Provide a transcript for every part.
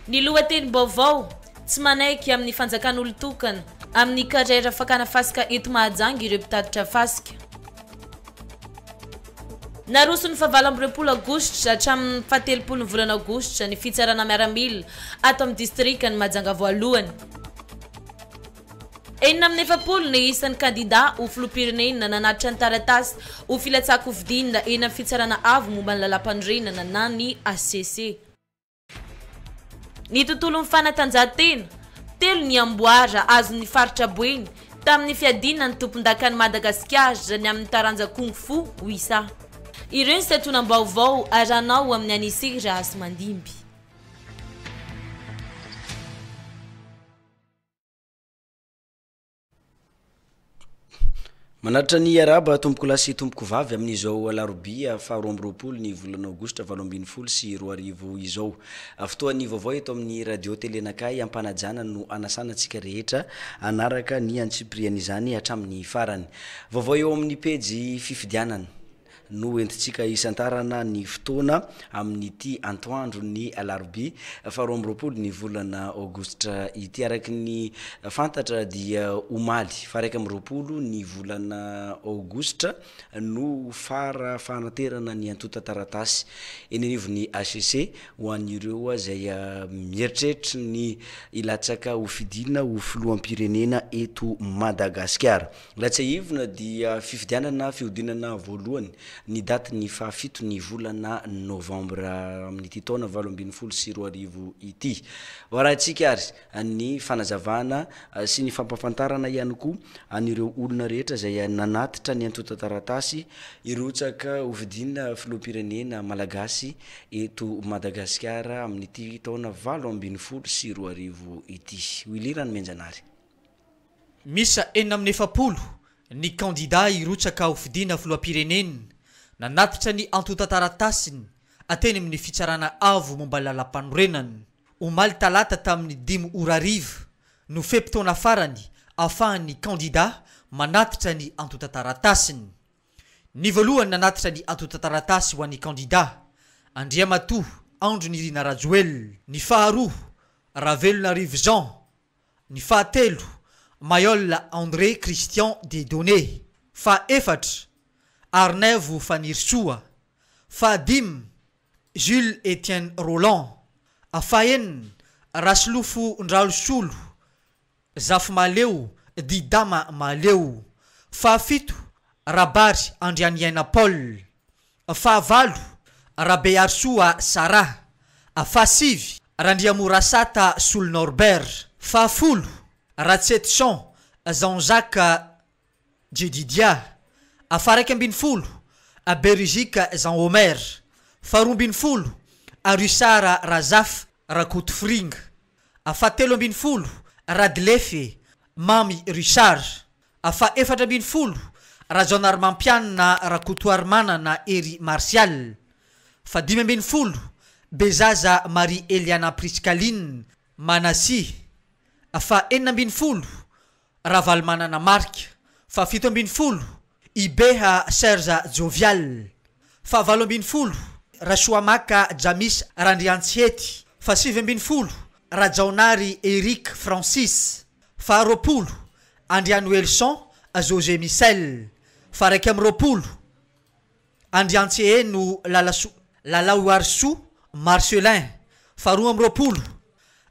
Ny lohateny-baovao tsy manaiky amin'ny fanjakan'olo tokana amin'ny karera fakana fasika eto Mahajanga ireo mpitatitra fasika. Naroso ny 7 Aogositra hatramin'ny 17 volana Aogositra ny fitsarana miaramila ato amin'ny distriktan'ny Mahajanga voalohany. 49 ny isan'ny kandida ho filoham-pirenena nanatitra ny taratasy ho filatsaka ho fidinina eny amin'ny fitsarana avo momba ny lalam-pandrenana na ny ACC. Ny tontolon'ny fanatanjahantena, 3 ny amboara azon'ny faritra Boeny tamin'ny fiadinan'ny tompon-dakan'i Madagasikara ny amin'ny taranja Kung Fu Wisa. Ireo ny setonam-baovao aranao amin'ny Anisira Asomandimby. Manatra ny araba tomboko lasy tomboko vavy amin'izao alarobia 12 ny volana Aogositra 2020 sy 2020 izao. Fotoan'ny vaovao eto amin'ny radio telenakay ampanajana no anasanantsika rehetra anaraka ny antsiprian'izany hatramin'ny farany. Vaovao eo amin'ny pejy fifidianana no entintsika isantarana ny fotoana amin'ity antoandro ny alarobia 12 ny volana Aogositra ity araky ny fantatra dia omaly fa 20 ny volana Aogositra no fara fanaterana ny antota taratasy eny anivon'ny ACC ho an'ireo zay mieritreritra ny ilatsaka ho fidina ho filoham-pirenena eto Madagasikara. Latsaivona dia fifidianana fihodinana voalohany ny daty ny 7 ny volana Novambra amin'ity taona 2020 sy 2020 ity. Varahantsika ary ny fanazavana sy ny fampafantarana ihany koa anireo olona rehetra zay nanatitra ny antota taratasy irotsaka ho fidina filoham-pirenena malagasy eto Madagasikara amin'ity taona 2020 sy 2020 ity. Wilirany menjanary. Misa 40 ny kandida irotsaka ho fidina filoham-pirenena nanatitra ny antota taratasiny ateny amin'ny fitsarana avo momba lalam-panorenana. Omaly talata tamin'ny 5 orariva no feptaona farany ahafahan'ny kandida manatitra ny antota taratasiny. Ny voalohany nanatitra ny antota taratasy ho an'ny kandida Andriamatoa Andronirina Rajoel, ny faharoa Ravelonarivo Jean, ny fahatelo Mayolla André Christian Dedonné, fahaefatra Arnevo Fanirsoa, fahadimy Jules Etienne Roland, fahaenina Raslofo Ndralosolo, Zafy Maleo Didama Maleo, fahafito Rabary Andrianiaina Paul, fahavalo Rabe Arsoa Sara, fahasivy Randriamorasata Sol Norbert, fahafolo Ratsetson Jean-Jacques Jedidia, afaraiky 20 Bergika Jean Omer, faharoa 20 Rusara Razaf Rakotofringa, fahatelo 20 Radlefe Mami Rusar, fahaefatra 20 Rajonar Mampianina Rakotoarmana na Eri Martial, fahadimy 20 Bezaza Marie Eliana Priscaline Manasi, fahaenina 20 Ravalmanana Mark, fahafito 20 Ibeha Serza Jovial, fahavalo 20 Rasoamaka Jamis Randriantsiety, fahasivy 20 Rajaonary Eric Francis, faharoapolo Andriano Elson José Michel, faharaiky am'roapolo Andriantsieheno Lalaoarso Marcelin, faharoa am'roapolo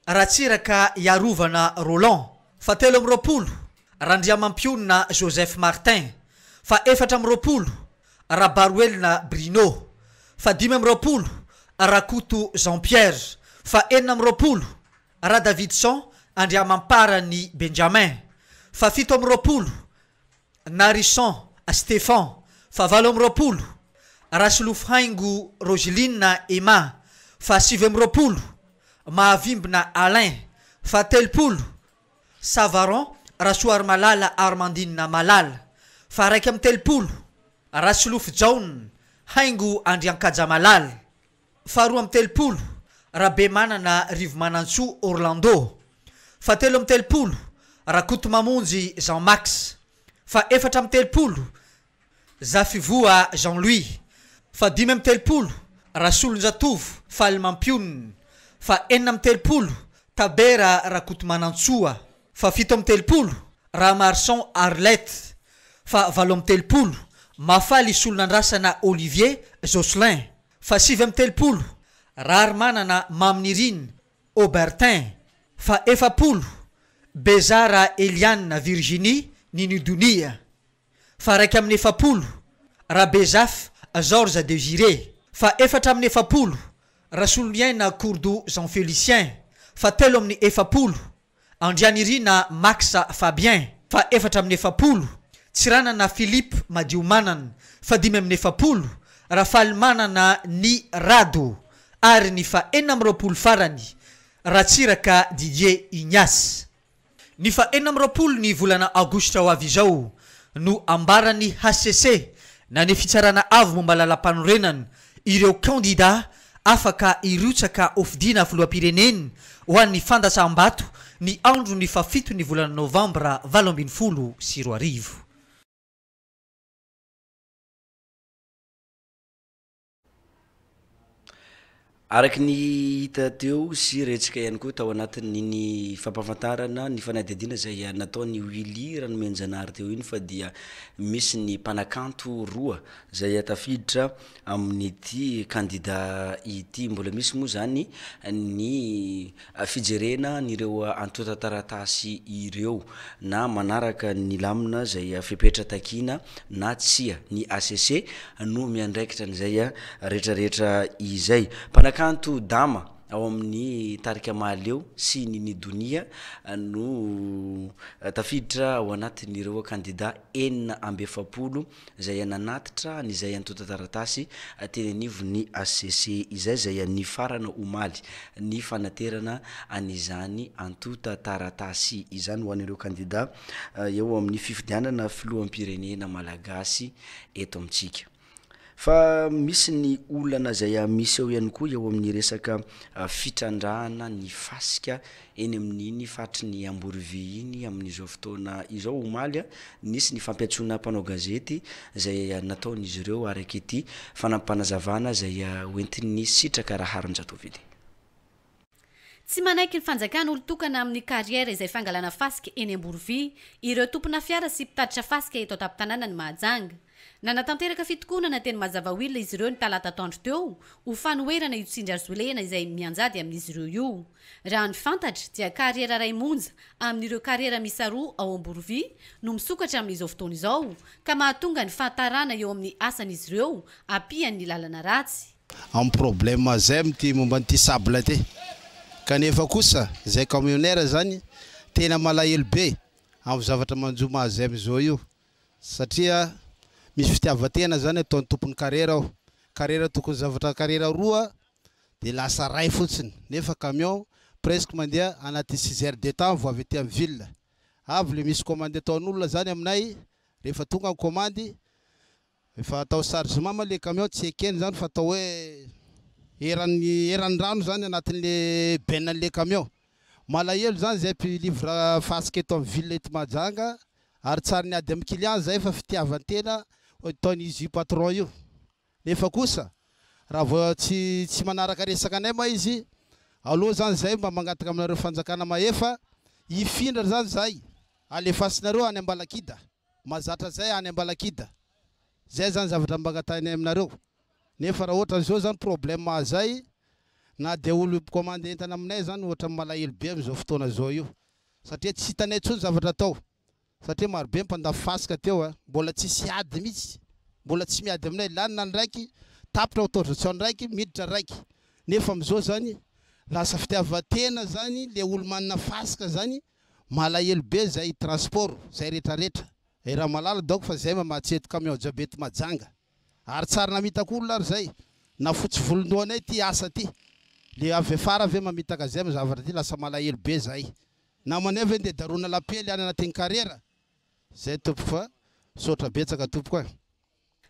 Ratsiraka Yarovana Roland, fahatelo am'roapolo Randriamampiona Joseph Martin, fahaefatra am'roapolo Rabaruelna Brino, fahadimy am'roapolo Rakoto Jean-Pierre, fahaenina am'roapolo Radavidson Andriamamparany Benjamin, fahafito am'roapolo Narisson Stéphane, fahavalo am'roapolo Rasolofhaingo Rogeline Emma, fahasivy am'roapolo Mahavimbina Alain, fahatelopolo Savaron Rasoarmalala Armandine Malala, faharaiky amy telopolo Rasolofo Jaune Haingo Andriankaja Malala, faharoa amy telopolo Rabe Manana Rivo Manantso Orlando, fahatelo amy telopolo Rakoto Mamonjy Jean-Max, fahaefatra amy telopolo Zafivoa Jean-Louis, fahadimy amy telopolo Rasolonjatovo Faly Mampionina, fa 4 tabera Rakotomanantsoa, fa 7 Ramarson Arlette, fa 8 Mafaly Solonandrasana Olivier Jocelyn, fa 7 Rarmanana Mamnirine Aubertin, fa 4 Bezara Eliane Virginie Ninidonia, fa 4 Rabezaf Georges Désiré, fa 4 Rasoliaina Courdo Jean Félicien, fa 4 Andrianirina Max Fabien, fa 4 Tsiranana Philippe Madiomanana, fa 5 Rafalmanana Ni Rado, ary ny fa 4 farany Ratsiraka Didier Ignace. Ny fa 4 ny volana Aogositra ho avy izao no ambarany HCC na ny fitsarana avo momba lalam-panorenana ireo kandida afaka irotsaka ofidina filoham-pireneny ho an'ny fandasaam-bato ny andro ny fa 7 ny volana Novambra 2024. Araky ny hita teo sy retsika ihany koa tao anatin'ny fampafantarana ny fanadihadiana zay nataony Willy Ranomenjanary teo iny fa dia misy ny mpanakanto roa zay tafiditra amin'ity kandida ity. Mbola misy moa zany ny fijerena nireo antota taratasy ireo na manaraka ny lamina zay fepetra takina na tsia ny ACC no miandraikitra an'izay rehetrarehetra izay. Kanto dama ao amin'ny tarika mahaleo sy ny donia no tafiditra ao anatin'ireo kandida 4 zay nanatitra n'izay antota taratasy teny anivo ny ACC izay zay ny farana omaly ny fanaterana an'izany antota taratasy izany ho an'ireo kandida eo amin'ny fifidianana filoham-pirenena malagasy eto amintsika. Fa misy ny olana zay misy eo ihany koa eo amin'ny resaka fitrandrahana ny fasika eny amin'iny fatry ny Amborovy iny amin'izao fotoana izao omaly nisy ny fampiatsona mpanao gazety zay nataon'izy ireo araka ity fanampanazavana zay hoentin'ny sitraka Raharonjatovily. Tsy manaiky ny fanjakana olo tokana amin'ny carrière izay fangalana fasika eny Amborovy ireo tompona fiara sy mpitatitra fasika eto an-tampon-tanàna ny Mahajanga. Nanatanteraka fitokonana teny mazava oila izy ireo ny talata atoandro teo ho fanoherana io tsindrarzolena izay mianjady amin'izy ireo io. Raha ny fantatra dia carrière ray monja amin'ireo carrière misa roa ao Amborovy no misokatra amin'izao fotoana izao ka mahatonga ny fahatarana eo amin'ny asan'izy ireo apian'ny lalana ratsy. Am problème zay mty momba n'ty sable ty kanefa kosa zay camionnaire zany tena malahelo be amin'ny zavatra manjoma zay am'izao io satria misy fitiavatena zany ataony tompony carrière ao carrière tokony zavatra carrière roa de lasa ray fotsiny nefa camion presque mandeha anaty 6 heures de temps vo avy ety amin'ny ville avy le misy commande ataon'olona zany aminay rehefa tonga ny commande efa atao chargement ma le camion tsy ekeny zany fa atao hoe eran'ny rano zany anatin'le benan'le camion malahelo zany zay mpilivra fasika eto amin'ny ville eto Mahajanga ary tsara ny ady amin'ny client zay fa fitiavantena ataon'izy patron io nefa kosa raha vao tsy manaraka resaka anay ma izy aloha zany zay mba magnataka aminareo fanjakana maefa ifindra zany zay alefasinareo any Ambalakida mazatra zay any Ambalakida zay zany zavatra mbagatany aminareo nefa raha ohatra zao zany problème zay na de olo commande entana aminay zany ohatra malahelo be am'izao fotoana zao io satria tsy hitanay tsony zavatra atao satria maro be mpandafy fasika teo mbola tsy ady mihitsy mbola tsy miady aminay lanina ny raiky tapitra autorisation raiky miditra raiky nefa am'izao zany lasa fitiavatena zany le olo manana fasika zany malahelo be zay transport zay rehetrarehetra raha malala donc fa zay mahatseto camion jiaby eto Mahajanga ary tsara namitaka olona ary zay na fotsy volondoanay ty asa ty le avy afara ave mamitaka zay amin'ny zavatra ty lasa malahelo be zay namanay ve nde darona lapely any anatin'ny carrière zay tompo fa sotra betsaka tompo koa.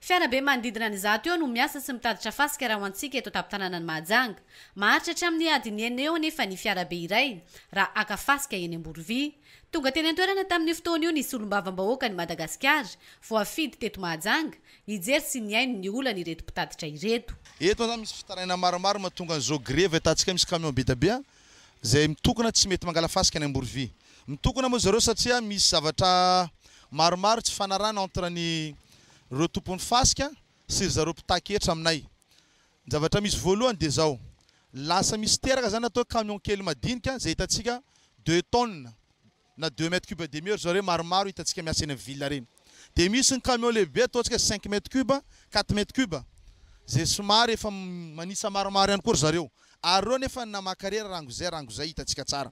fiarabe manodidina ny zato eo no miasa sy mitaditra fasika raha ho antsika eto taptanànany Mahajanga maharitra hatramin'ny adiny enina eo nefa ny fiarabe iray raha aka fasika eny Amborovy tonga teny an-toerana tamin'ny fotoana io ny solombavam-bahoaka ny Madagasikara voafidy teto Mahajanga hijery sy niaino ny olana ireto mpitaditra ireto. Eto zany misy fitaraina maromaro mahatonga an'izao grevy atantsika misy camion betabe zay mitokona tsy mety mangala fasika any Amborovy. Mitokona moa zareo satria misy zavatra maromaro tsy fanarana entre ny reo tompon'ny fasika sy zareo mpitaketra aminay. Zavatra misy voalohany dia zao lasa misy teraka zany atao camion kely madinika zay hitantsika 2 tonnes na 2 mètres cubes demi-heure zareo maromaro hitantsika miasa eny ville reny. Dia misy ny camion lehibe ataontsika 5 mètres cubes 4 mètres cubes zay somary efa manisa maromaro ihany koa zareo. Ary reo nefa namakarera rango zay hitantsika tsara.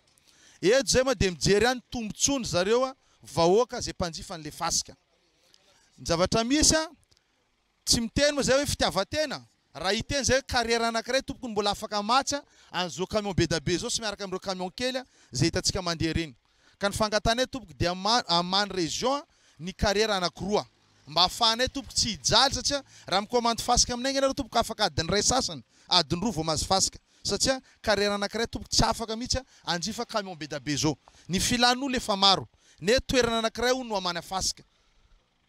Eto zay moa dia mijery ihany tombotsony zareo vahoaka zay mpanjifa an'le fasika. Ny zavatra misy tsy miteny moa zay hoe fitiavan-tena raha hiteny zay carrière anankiray tompoko mbola afaka matsa an'izao camion bedabe zao sy miaraka amin'ireo camion kely zay hitantsika mandeha reny. Ka ny fangatanay tompoko dia amany région ny carrière anankiroa mba ahafahanay tompoko tsy hijaly satria raha mikomandy fasika aminay ianareo tompoko afaka adiny ray sasany adiny roa vao mahazo fasika satria carrière anankiray tompoko tsy afaka mihitsy anjifa camion bedabe zao. Ny filan'olo efa maro ne toerana anankiray no amana fasika.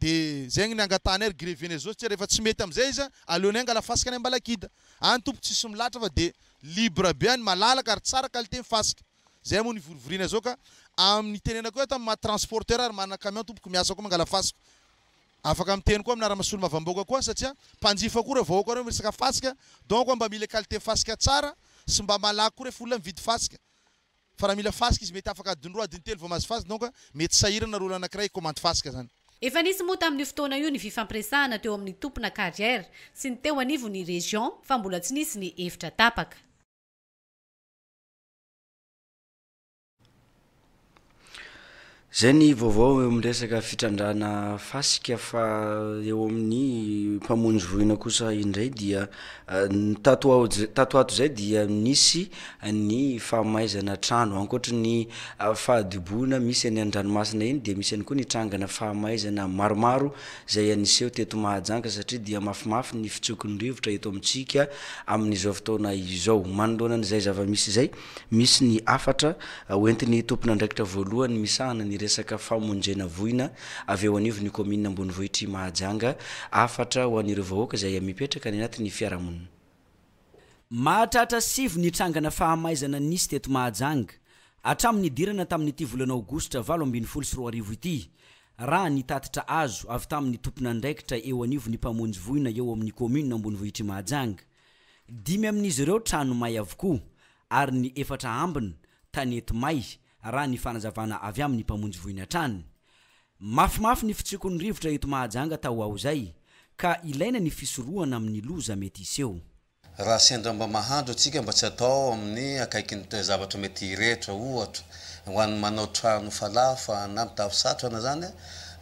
Dia zegny ny angatanay greveny zao satria rehefa tsy mety amin'izay izy aleonay angala fasika any Ambalakida. Any tompoko tsisy milatra fa dia libre be any malalaka ary tsara qualité ny fasika. Zay moa ny vorivorina zao ka amin'ny tenenako hoe tamin'ny transporteur ary manana camion tompoko miasa koa mangala fasika. Afaka miteny koa amin'ny ara-masolo mavamboaka koa satria mpanjifa koa reo vahoaka reo miresaka fasika donc mba mila qualité fasika tsara sy mba malaky koa rehefa olona mividy fasika. Fa raha mila fasika izy mety afaka adiny roa adiny telo vao mahazo fasika donc mety sahirana rolo anankiray commande fasika zany. Efa nisy moa tamin'ny fotoana io ny fifampiresahana teo amin'ny tompona carrière sy ny teo anivon'ny région fa mbola tsy nisy ny hevitra tapaka. Zay ny vaovao miresaka fitrandrana fasika fa eo amin'ny mpamonjy voina kosa indray dia tato ato zay dia nisy ny fahamaizana trano ankoatra ny fahadiboana misy any an-dranomasina iny dia misy any koa ny trangana fahamaizana maromaro zay aniseho teto Mahajanga satria dia mafimafy ny fitsokony rivotra eto amintsika amin'izao fotoana izao. Manoloana an'izay zava-misy zay misy ny afatra hoentin'ny tompona andraikitra voalohany misahana ny resaka famonjena voina avy eo anivon'ny commune Ambonivohitry Mahajanga afatra ho an'ireo vahoaka zay mipetraka any anatin'ny fiarahamonina. Mahatratra sivy ny trangana fahamaizana nisy teto Mahajanga hatramin'ny dirana tamin'ity volana Aogositra 2024 ity raha ny tatitra azo avy tamin'ny tompona andraikitra eo anivon'ny mpamonjy voina eo amin'ny commune Ambonivohitry Mahajanga. 5 amin'izy ireo trano may avokoa ary ny 4 ambiny tanety may raha ny fanazavana avy amin'ny mpamonjy voina trano. Mafimafy ny fitsokony rivotra eto Mahajanga tao ao zay ka ilaina ny fisorohana amin'ny loza mety iseho. Raha sendra mba mahandro atsika mba tsy atao amin'ny akaikin'ny zavatra mety irehetra ohatra ho an'ny manao trano falafa na mitafo zany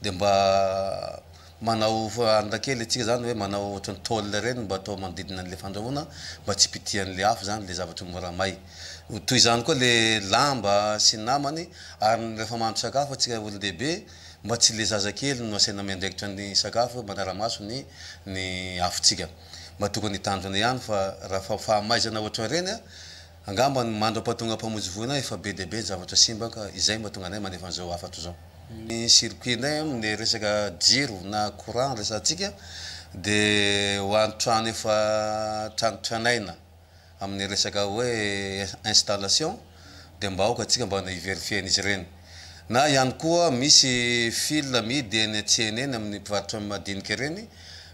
dia mba manao andakely atsika zany hoe manao ohatran'ny tôle reny mba atao manodidina an'le fandrahoana mba tsy pitian'le afo zany le zavatra mora may. Toy izany koa le lamba sy namany ary rehefa mahandro sakafo atsika olon-dehibe mba tsy le zazakely no asaina miandraikitra ny sakafo manaramaso ny afotsika. Mba tokony hitandrona ihany fa raha fahamaizana ohatran'ireny angamba ny mandram-pahatonga mpamonjy voina efa be dia be zavatra simba ka izay mba tonga anay manefa an'izao afatra zao. Ny circuit-nay amin'ny resaka jiro na courant resantsika dia ho an'ny trano efa tranotranaina amin'ny resaka hoe installation dia mba aoka atsika mba hiverifien'izy ireny. Na ihany koa misy fil midy eny atsena eny amin'ny mpivarotra madinika ireny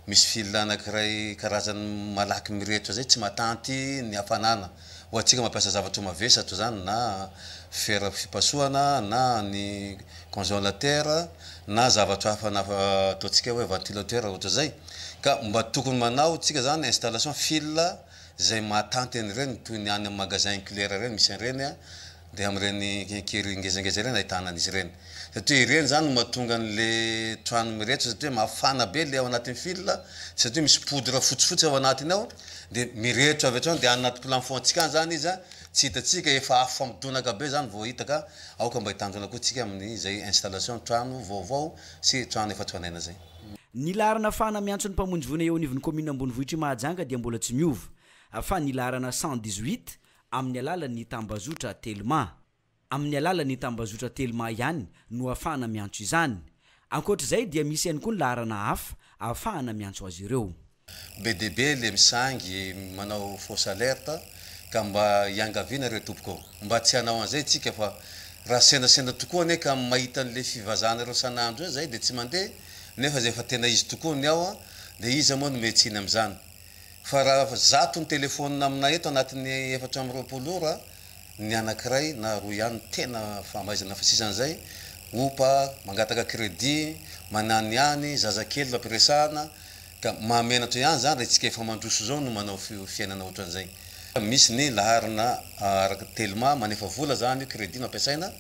misy fil anankiray karazany malaky mirehitra zay tsy matanty ny hafanana ho atsika mampiasa zavatra mavesatra zany na fera fipasohana na ny congélateur na zavatra hafa ataontsika hoe ventilateur ohatra zay ka mba tokony manao tsika zany installation fil zay matanty an'ireny toy ny any amin'ny magasin clair reny misy an'ireny dia amin'ireny kely ngezangeza ireny ahitana an'izy ireny satria ireny zany mahatonga an'le trano mirehitra satria mafana be le ao anatin'ny fil satria misy poudre fotsifotsy ao anatiny ao dia mirehitra avy hatrany dia anaty plafond-tsika zany izy tsy hitatsika efa afo famidonaka be zany vao hita ka aoka mba hitandrona koa tsika amin'izay installation trano vaovao sy trano efa tranaina zay. nilarana fana miantso ny mpamonjy vona eo anivon'ny commune ambonivohitra mahajanga dia mbola tsy miova afa nilarana 118 amin'ny alalan'ny tambazotra telema amin'ny alalan'ny tambazotra telema ihany no afahana miantso izany ankoatr'izay dia misy ihany koa ny larana hafa afahana miantso azy ireo be debe le misangy manao fausse alerte ka mba iangaviana ireo tompoko mba tsy hanao an'izay tsika fa raha sendasenda tokoa ane ka mahita an'le fivazana ireo sanandro zay dia tsy mandeha nefa zay fa tena izy tokoa ny ao dia izy moa no metsiny amin'izany fa raha zato ny telefônina aminay eto anatin'ny 420 ora ny anankiray na roa ihany tena famaizana fa sisan'izay opa mangataka crédit manany any zazakely fampiresahana ka mahamenatra ihany zany raha tsika efa mandroso zao no manao fiainana ohatran'izay misy ny laharina araka telema manefa vola zany crédit no ampiasaina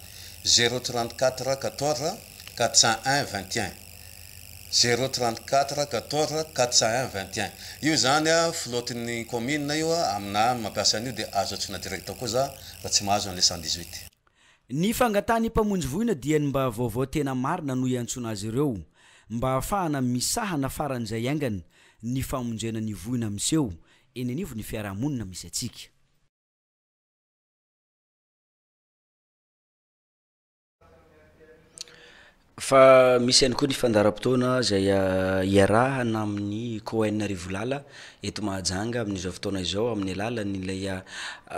034 14 401 21 034 14 401 21 io zany a flotin'ny commune io amina mampiasa an'io dia azo atsona direct koa za raha tsy mahazo an'le 118 ny fangatany mpamonjy voina dia ny mba vaovao tena marina no iantsona azy ireo mba ahafahana misahana faran'izay aingana ny famonjena ny voina miseho eny anivo ny fiarahamonina misy atsika fa misy ihany koa ny fandaram-potoana zay iarahana amin'ny coN rivolala eto mahajanga amin'izao fotoana izao amin'ny alalan'ilay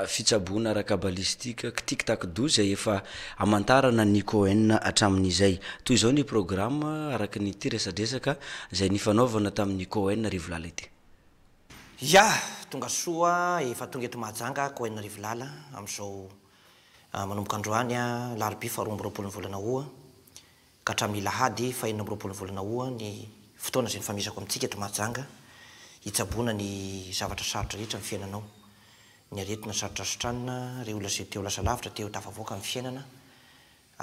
fitsaboana rakabalistika tiktak do zay efa amantarana ny coN hatramin'izay toy izao ny programme araka ny ty resadresaka zay nifanaovana tamin'ny coN rivolala ity ya tonga soa efa tonga eto mahajanga coN rivolala amin'izao manomboka androany a larobia faharoa amby roapolo ny volana oa ka hatramin'ny lahady fa 4 volana oa ny fotoana zay nifamisako amintsika eto mahajanga hitsaboana ny zavatra sarotra rehetra amin'ny fiainanao ny aretina sarotra sotranina re olona zay teo lasa lavitra teo tafavoaka amin'ny fiainana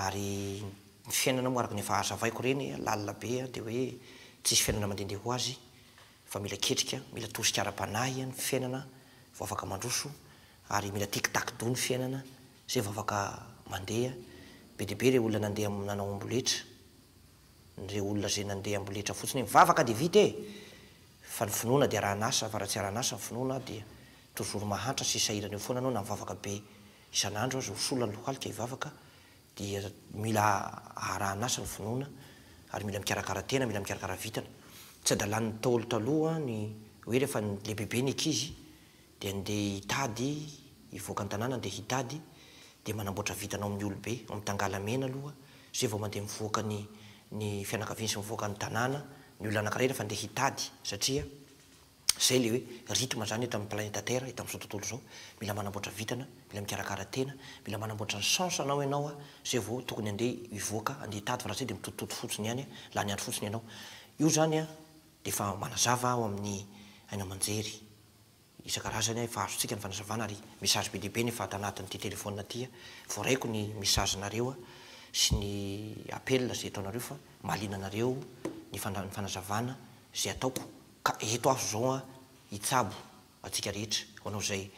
ary ny fiainana moa araka ny efa hazavaiko reny lalina be dia hoe tsisy fiainana mandehandeha ho azy fa mila ketrika mila tosika ara-panahy ny fiainana vao afaka mandroso ary mila tiktak do ny fiainana zay vao afaka mandeha be dia be re olona nandeha nanao amboletra re olona zay nandeha amboletra fotsiny mivavaka dia vita fa ny finoana dia raha nasa fa raha tsy raha-nasa ny finoana dia toujours mahantra sy sahirana eo foana anao na mivavaka be isan'andro azy hosola ny lohalika hivavaka dia mila araha-nasa ny finoana ary mila mikarakara tena mila mikarakara vitana tsy adalan'ny taolo taloha ny hoe rehefa le bebe ny ankizy dia andeha hitady hivoaka ny tanàna andeha hitady dia manamboatra vitanao amin'ny olobe mitangalamena aloha zay vao mandeha mivoaka ny fianakaviany sy mivoaka ny tanàna ny olona anankiray rehefa andeha hitady satria zay le hoe rythme zany eto amin'ny planeta terre eto amin'izao tontolo zao mila manamboatra vitana mila mikarakara tena mila manamboatra ny chance anao ianao a zay vao tokony andeha hivoaka andeha hitady fa raha zay dia mitotototo fotsiny ihany la ny andro fotsiny ianao io zany a dia efa manazava ao amin'ny aina aman-jery isan-karazany fa azontsika ny fanazavana ary message be dehibe nefa tanatin'ity telefônina ty voaraiko ny message nareo sy ny appel zay ataonareo fa mahaliana anareo ny fanazavana zay ataoko ka eto azo zao a hitsabo atsika rehetra hoanao zay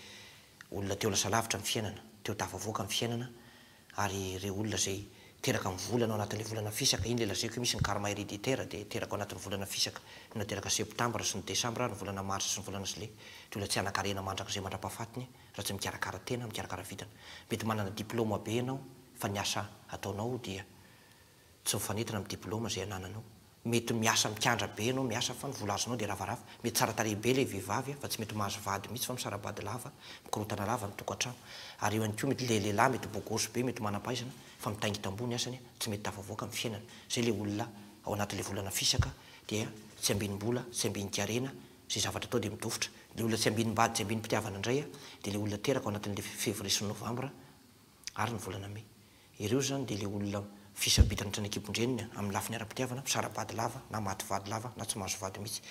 olona teo lasa lavitra amin'ny fiainana teo tafavoaka amin'ny fiainana ary re olona zay teraka amin'ny volana ao anatin'le volana fisaka iny le lazaiko misy ny karma héréditaire dia teraka ao anatin'ny volana fisaka nateraka septembre sy ny décembre ny volana mars sy ny volana zyle dia olona tsy anakarena mandrak'izay mandra-pahafatiny raha tsy mikarakara tena mikarakara vitana mety manana diplôma be ianao fa ny asa ataonao dia tsy mifanetana amin'ny diplôma zay anananao mety miasa mikandra be ianao miasa fa ny vola azonao dia ravarava mety tsara tarehy be le vehivavy fa tsy mety mahazo vady mihitsy fa misarabady lava mikorotana lava ny tokantrano ary eo ihany koa mety le lehilahy mety bogosy be mety manam-pahaizana fa mitaingy tambony asany tsy mety tafavoaka amin'ny fiainana zay le olona ao anatin'le volana fisaka dia tsy ambinimbola tsy ambinikarena zay zavatra atao dia midofotra le olona tsy ambinimbady tsy ambinimpitiavana indray a dia le olona teraka ao anatin'le février sy novembre ary ny volana mai ireo zany dia le olona fisabitana trany ekipondreniny amin'ny lafiny ara-pitiavana misarabady lava na maty vady lava na tsy mahazo vady mihitsy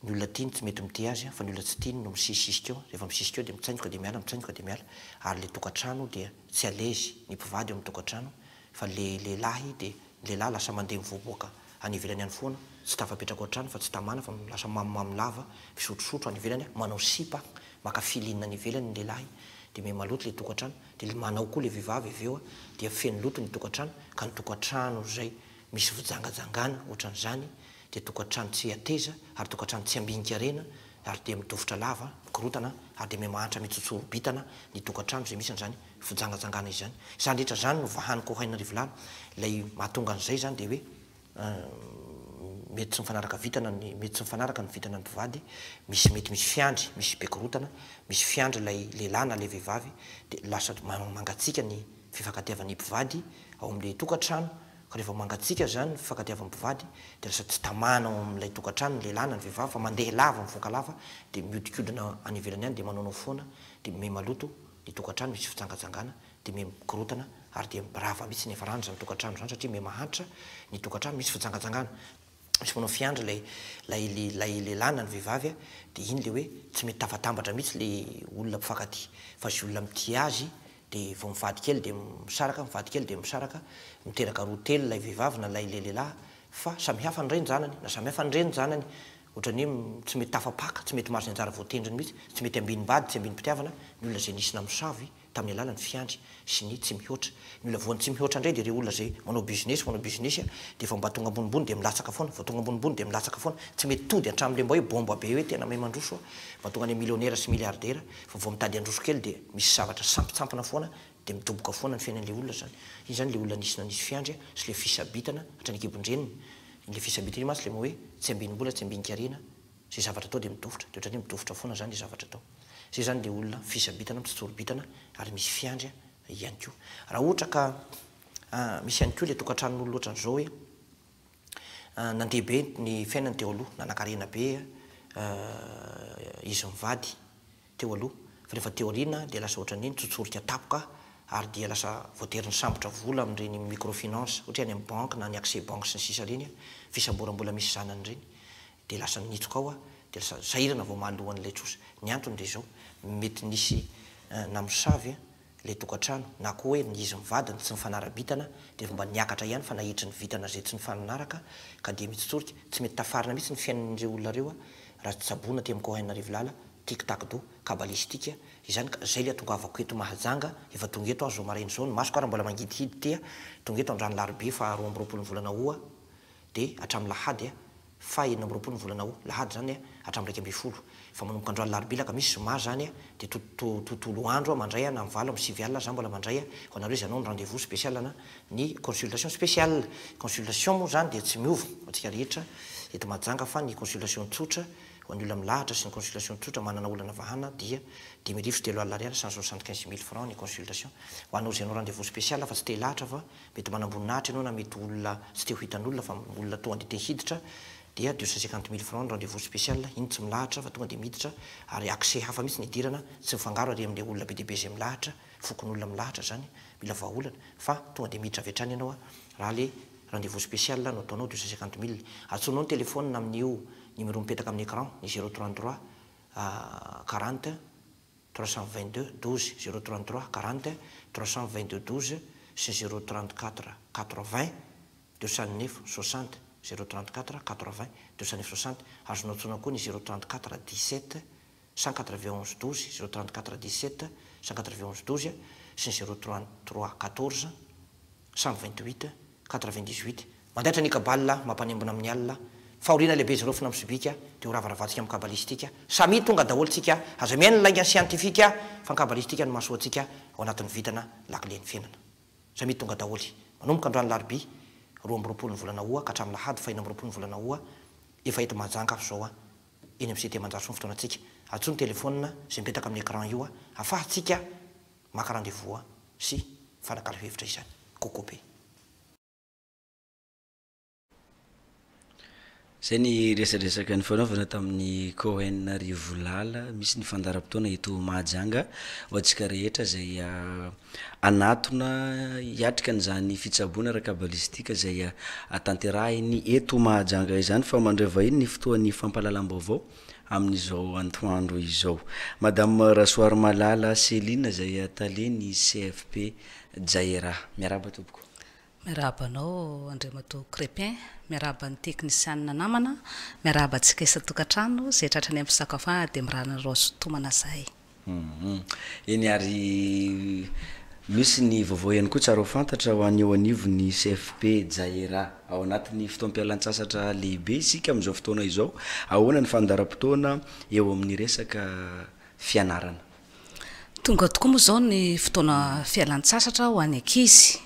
ny olona tiany tsy mety mity azy fa ny olona tsy tiany no misisisika eo rehefa misisika eo dia mitsainjoka dia miala mitsainjoka dia miala ary le tokantrano dia tsy alezy ny mpivady eo amin'ny tokantrano fa le lehilahy dia lehilahy lasa mandeha mivoaboaka any ivelany any foana tsy tafapetraka ao an-trano fa tsy tamana fa lasa mamimamy lava misotrosotro any ivelany manao sipa maka filinina any ivelany ny lehilahy dia me maloto le tokantrano dia manao koa le vehivavy avy eo a dia feno loto ny tokantrano ka ny tokantrano zay misy vijangajangana ohatran'izany de tokantrano tsy ateza ary tokantrano tsy ambinika rena ary de midofotra lava mikorotana ary de mimahantra mitsotsoro bitana ny tokantrano zay misy an'zany fijangajangana izy zany zany rehetra zany no vahaniko haina rivolana lay mahatonga an'izay zany de hoe mety tsy mifanaraka vitana mety tsy mifanaraka ny vitana ny mpivady mety misy fiandry misy bekorotana misy fiandry lay lehilahy na le vehivavy de lasa mangatsika ny fifankatiavan'ny mpivady ao am'le tokantrano ka rehefa mangatsika zany ny fifankatiavan'ny mpivady de lasa tsy tamana ao am'lay tokantrano ny lehilahy na ny vehivavy fa mandeha lava mivoaka lava de miodikodina any ivelany any de manaonao foana de me maloto ny tokantrano misy fijangajangana de me mikorotana ary de rava mihitsy ny efa rano zany tokantrano zany satria me mahantra ny tokantrano misy fijangajangana misy manao fiandry lay lehilahy na ny vehivavy de iny le hoe tsy mety tafatambatra mihitsy le olona mpifankaty fa zy olona mity azy de vao mivady kely de misaraka mivady kely de misaraka miteraka roa telo lay vehivavy na lay lehilahy fa samy hafa ny reny zanany na samy hafa ny reny zanany ohatrany hoe tsy mety tafapaka tsy mety maro ny anjara voatendriny mihitsy tsy mety ambiny-bady tsy ambiny-pitiavana ny olona zay nisy namosavy tamin'ny alalany fiandry sy ny tsy mihoatra ny olona voany tsy mihoatra indray de re olona zay manao business de fa mba tonga ambonimbony de milatsaka foana fa tonga ambonimbony de milatsaka foana tsy mety tody hatramin'le mba hoe bomba be hoe tena may mandroso mba tonga ny millionnaire sy milliardaire fa vao mitady androso kely de misy zavatra sampitsampana foana de midoboka foana ny fiainan'le olona zany iny zany le olona nisy na nisy fiandry sy le fisabitana hatrany kibondreniny le fisabitana iny masy le mo hoe tsy ambinimbola tsy ambinikarena zay zavatra atao de midofotra de ohatrany midofotra foana zany le zavatra atao zay zany le olona fisabitana mitsotsorobitana ary misy fiandry ihany ko raha ohatra ka misy ihany ko le tokantranon'olo loatra an'zao hoe nandehabe ny fiainany teo aloha nanakarena be izy mivady teo aloha fa rehefa teo arina de lasa ohatran'iny tsotsorika tapoka ary dia lasa voateriny sambotra vola am'ireny microfinance ohatra any amin'ny banque na ny accès banque sy ny sisa reny fisamborambola misy zanany reny de lasa nitsoka ao de lasa sahirana vao mahalohan'lay trosa ny antony de zao mety nisy namosavy le tokantrano na koa hoe izy mivadiny tsy mifanarabitana de mba niakatra ihany fa nahitry ny vitana zay tsy nifanaraka ka de mitsotsorika tsy mety tafarina mihitsy ny fiainan'ireo olona reo raha tsy sabona ty amiko haina rivolala tic-tac do kabalistika izany zay le atongavako eto mahajanga efa tonga eto azo marainy zao ny masoko raha mbola mangidihidy ty tonga eto andrano larobe fa 2 volana oa de hatramin'ny lahady fa 4 volana oa lahady zany hatramin'ny 2 fa manomboka androany larobe laka misy zoma zany de tontolo andro mandray na mivalo am 6 alina za mbola mandray ho anareo zanao ny rendez-vous spécial na ny consultation spéciale consultation moa zany de tsy miova atsika rehetra eto majanga fa ny consultation tsotra ho an'ny olona milahatra sy ny consultation tsotra manana olana vahana dia 10,3 175,000 francs ny consultation ho anao zay anao rendez-vous spécial fa tsy te lahatra fa mety manamboninahitra ianao na mety olona tsy te ho hitan'olona fa olona tonga de te hiditra dia 250,000 francs rendez-vous spécial iny tsy milahatra fa tonga de miditra ary accès hafa mihitsy ny idirana tsy mifangaro ary am'le olona be deaibe zay milahatra fokon'olona milahatra zany mila vahaolana fa tonga de miditra avy hatrany ianao raha le rendez-vous spécial no ataonao 250,000 atsonao ny telefôna amin'io numéro mipetaka amin'ny écran ny 033 40 322 12 033 40 322 12 sy 034 80 209 60 034 80 209 60 azonao tsona koa ny 034 17 191 12 034 17 191 12 sy ny 033 14 128 98 mandahitra ny kabala mampanembona amin'ny alina faorina lehibe zareo fina misibika de ho ravaravatsika amin'ny kabalistika samy tonga daholo tsika aza miaina lainga scientifika fa ny kabalistika no mahasoatsika ao anatin'ny vitana lakileny fiainana samy tonga daholy manomboka androany laroby 2 volana oa ka hatramin'ny lahady fa 4 volana oa efa eto majanga zao eny amin'ny CT manjary somy fotoanatsika atsony telefôna zay mipetaka amin'ny écran io afahatsika maka rendez-vous sy fanakalo hevitra izany kokobe zay ny resadresaka ny fanaovana tamin'ny Cohen Rivolala misy ny fandaram-potoana eto Mahajanga ho antsika rehetra zay anatona hiatrika an'izany fitsaboana rakabalistika zay atanterahiny eto Mahajanga izany fa mandray vahiny ny fotoan'ny fampalalam-baovao amin'izao antoandro izao. Madame Rasoir Malala Céline zay taleny CFP Jaira miaraba tompoko. Miarabanao Andriamato Crépin, miaraba ny teknisianina namana, miaraba antsika isa-tokantrano zay tratrany amin'ny fisakafoana de mirana roso tomana zay. Eny ary misy ny vaovao ihany koa tsara ho fantatra ho an'ny eo anivo ny CFP Jaira ao anatin'ny fotoam-pialan-tsasatra lehibe isika amin'izao fotoana izao ahoana ny fandaharam-potoana eo amin'ny resaka fianarana tonga tokoa moa zao ny fotoana fialan-tsasatra ho any ankizy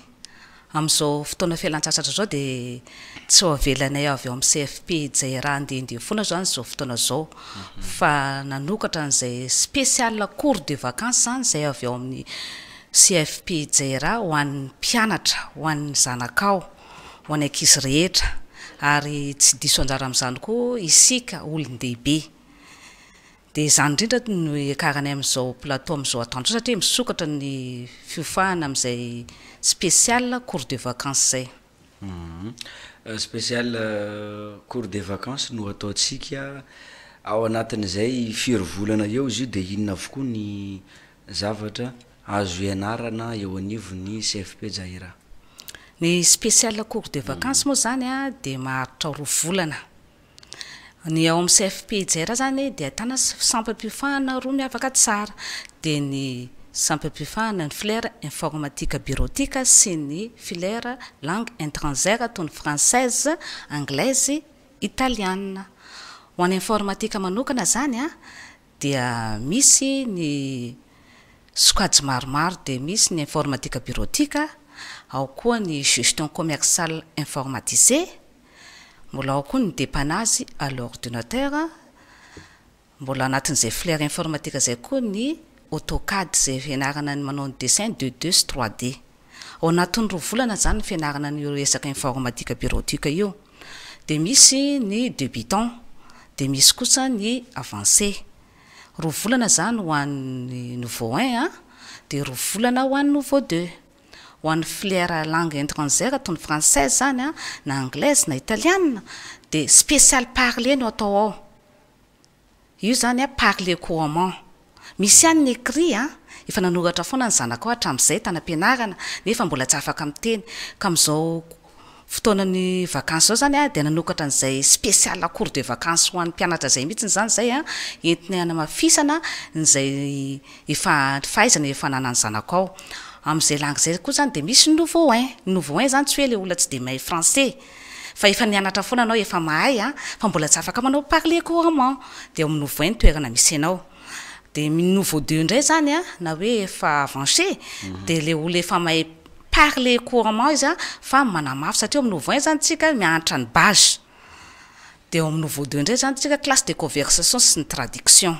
amin'izao fotoana fialan-tsasatra zao dia tsy ho avelanay avy eo amin'ny CFP Jaira andehandeha foana zany zao fotoana zao fa nanokatra an'izay spécial cours de vacances zany zay avy eo amin'ny CFP Jaira ho an'ny mpianatra ho an'ny zanakao ho an'ny ankizy rehetra ary tsy diso anjara amin'izany koa isika olon-dehibe dia zany indrindra no ekarany amin'izao plateau amin'izao atoandro satria misokatra ny fiofahana amin'izay spécial cours de vacances zay spécial cours de vacances no ataontsika ao anatin'izay firy volana eo izy io dia inona avokoa ny zavatra azo ianarana eo anivony CFP Jaira ny spécial cours de vacances moa zany a dia maharitra 2 volana ny ao amin'ny CFP Jaira zany dia ahitana sampam-piofahana roa miavaka tsara dia ny sampam-piofahana ny filière informatique bureautique sy ny filière langue étrangère toy ny française anglaise italiana ho an'ny informatique manokana zany a dia misy ny sokajy maromaro dia misy ny informatique bureautique ao koa ny gestion commerciale informatisée mbola ao koa ny dépannage à l'ordinateur mbola anatin'izay filière informatique zay koa ny AutoCAD zay fianarana ny manao ny dessin 2D sy 3D ao anatin'ny 2 volana zany ny fianarana ny resaka informatique bureautique io dia misy ny débutant dia misy kosa ny avancé 2 volana zany ho an'ny nouveau 1 dia 2 volana ho an'ny nouveau 2 ho an'ny filière langue étrangère toy ny française zany na anglaise na italiana dia spécial parler no atao ao io zany parler couramment misy ihany ny écrit efa nanoratra foana ny zanakao hatramin'izay tanam-pianarana nefa mbola tsy afaka miteny ka amin'izao fotoana ny vacances zao zany dia nanokatra an'izay spécial cours de vacances ho an'ny mpianatra zay mihitsy zany zay entiny hanamafisana nizay efa fahaizana efa nanany zanakao amin'izay langue zay koa zany dia misy nouveau 1 zany tsy hoe le olona tsy dia mahay français fa efa nianatra foana anao efa mahay fa mbola tsy afaka manao parler couramment dia amin'ny nouveau 1 toerana misy anao dia nouveau 2 indray zany na hoe efa avancé dia le olona efa mahay parler couramment izy fa manamafy satria amin'ny nouveau 1 zany tsika mianatra ny base dia amin'ny nouveau 2 indray zany tsika classe de conversation sy ny traduction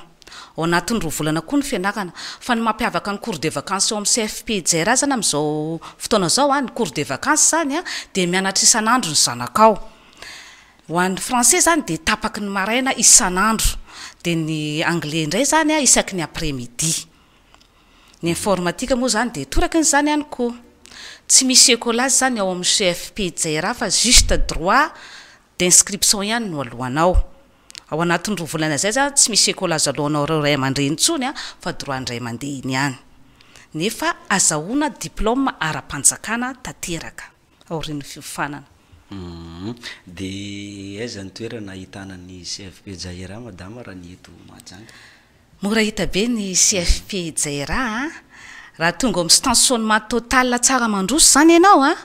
ao anatin'ny 2 volana koa ny fianarana fa ny mampiavaka ny cours de vacances ao amin'ny CFP Jaira zany amin'izao fotoana zao ny cours de vacances zany dia mianatra isan'andro ny zanakao ho an'ny français zany dia tapaky ny maraina isan'andro dia ny anglais indray zany isaky ny après-midi ny informatique moa zany dia toraky ny zany ihany koa tsy misy écolage zany ao amin'ny CFP Jaira fa juste droit d'inscription ihany no alohanao ao anatin'ny 2 volana zay zany tsy misy écolage alohanao ray aman-dreny intsony fa droit ndray mandeha iny ihany nefa azahoana diplôme ara-panjakana tanteraka aorian'ny fiofanana dia aiza ny toerana ahitana ny CFP Jaira madama raha ny eto Mahajanga mora hita be ny CFP Jaira raha tonga amin'ny stationnement total tsara mandroso zany ianao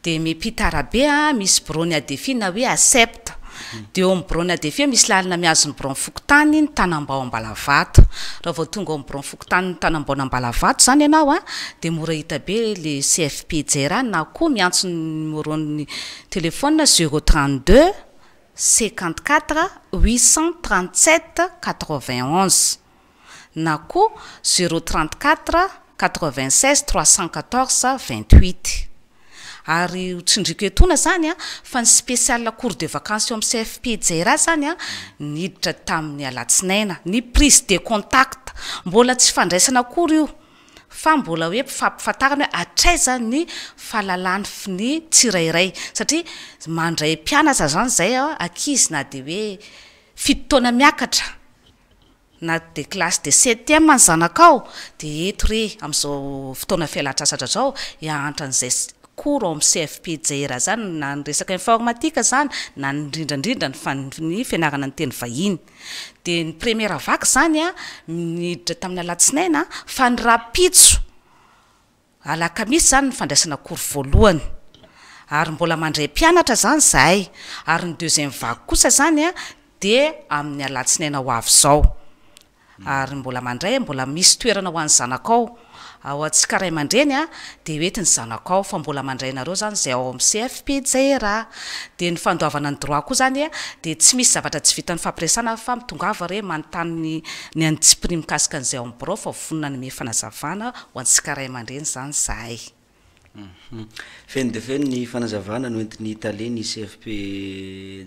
dia miampita arabe misy borony adefi na hoe accepte dia eo amin'ny borony adefi misy lalina miazo ny borony fokotany ny tanambao Ambalavato raha vao tonga ao amin'ny borony fokotany ny tanambao Ambalavato zany ianao dia mora hita be le CFP Jaira na koa miantso ny numéron'ny téléphone 032 54 837 91 na koa 034 96 314 28 ary tsindrika etona zany fa ny spécial cours de vacances eo amin'ny CFP Jaira zany niditra tamin'ny alatsinaina ny prise de contact mbola tsy fandraisana akory io fa mbola hoe fampifantarana hoe atraiza ny fahalalany ny tsirairay satria mandray mpianatra zany zay ankizy na dia hoe 7 taona miakatra na de classe de 7e ny zanakao dia eto re amin'izao fotoana fialan-tsasatra zao hianatra an'izay cours ao amin'ny CFP Jaira zany na ny resaka informatique zany na ny indrindrandrindra ny fianarana ny teny vahiny dia ny première vague zany niditra tamin'ny alatsinaina fa ny rapitso alakamisy zany ny fandraisana kory voalohany ary mbola mandray mpianatra zany zahay ary ny deuxième vague kosa zany a de amin'ny alatsinaina ho avy zao ary mbola mandray mbola misy toerana ho an'ny zanakao ao atsika ray aman-dreny a de hoetiny zanakao fa mbola mandray nareo zany zay ao amin'ny CFP Jaira de ny fandoavana ny droit koa zany a de tsy misy zavatra tsy vitan'ny fampiresana fa mitongava re manontany ny antsiprime mikasika an'izay ao amin'ny biro fa vonona ny me fanazavana ho antsika ray aman-dreny zany zahay feny de feny ny fanazavana no entiny Italie ny CFP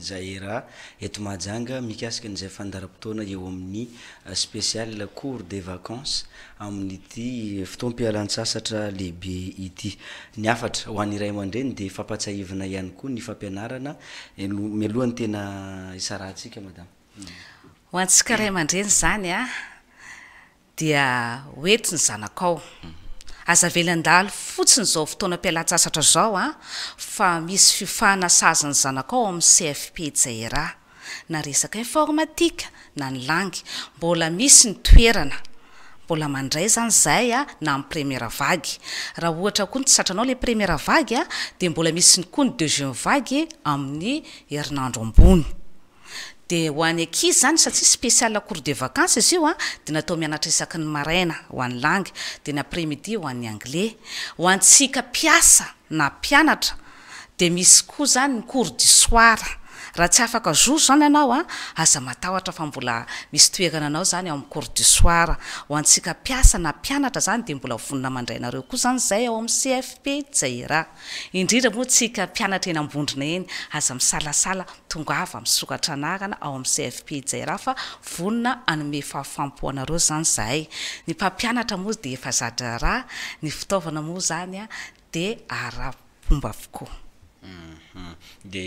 Jaira eto Mahajanga mikasika an'izay fandaram-potoana eo amin'ny spécial cours des vacances amin'ity fotoam-pialan-tsasatra lehibe ity ny afatra ho an'ny ray aman-dreny de fampatsahivana ihany koa ny fampianarana mialohany tena isarahantsika madame ho antsika ray aman-dreny zany a dia hoetiny zanakao aza velandalo fotsiny zao fotoana mpialan-tsasatra zao a fa misy fifahana sazany zanakao amin'ny CFP Jaira na resaka informatika na ny langy mbola misy ny toerana mbola mandray zany zay a na amin'ny première vague raha ohatra koa ny tsatranao le première vague a de mbola misy ny koa ny deuxième vague amin'ny herinandro ambony de ho an'ny ankizy zany satria spécial cours de vacances izy io a de natao mianatra isaky ny maraina ho an'ny langue de ny après-midi ho an'ny anglais ho antsika mpiasa na mpianatra de misy koa zany ny cours du soir raha tsy afaka jour zany anao a aza matahotra fa mbola misy toerana anao zany ao amin'ny cours du soir ho antsika mpiasa na mpianatra zany de mbola vonona mandrainareo koa zany zay ao amin'ny CFP Jaira indrindra moa tsika mpianatra eny ambondrina eny aza misalasala tongava misokatra anarana ao amin'ny CFP Jaira fa vonona anome fahafampoanareo zany zahay ny mpampianatra moa de efa zady raha ny fitaovana moa zany a de ara-pomba avokoa de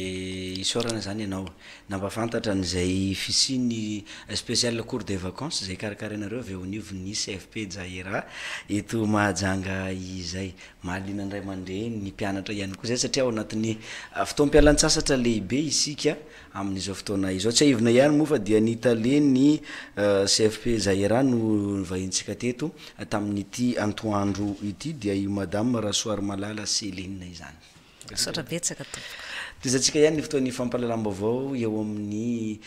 isorana zany ianao nampafantatra n'izay fisiny spécial cours des vacances zay karakarainareo avy eo anivon'ny CFP Jaira eto Mahajanga izay mahaliana andray aman-dreny ny mpianatra ihany koa zay satria ao anatin'ny fotoam-pialan-tsasatra lehibe isika amin'izao fotoana izao tsy aivina ihany moa fa dia ny Italie ny CFP Jaira no vahintsika teto tamin'ity antoandro ity dia io madame Rasoir Malala Céline izany sorabetsaka to Tizatsika ihany ny fotoan'ny fampahalalam-baovao eo amin'ny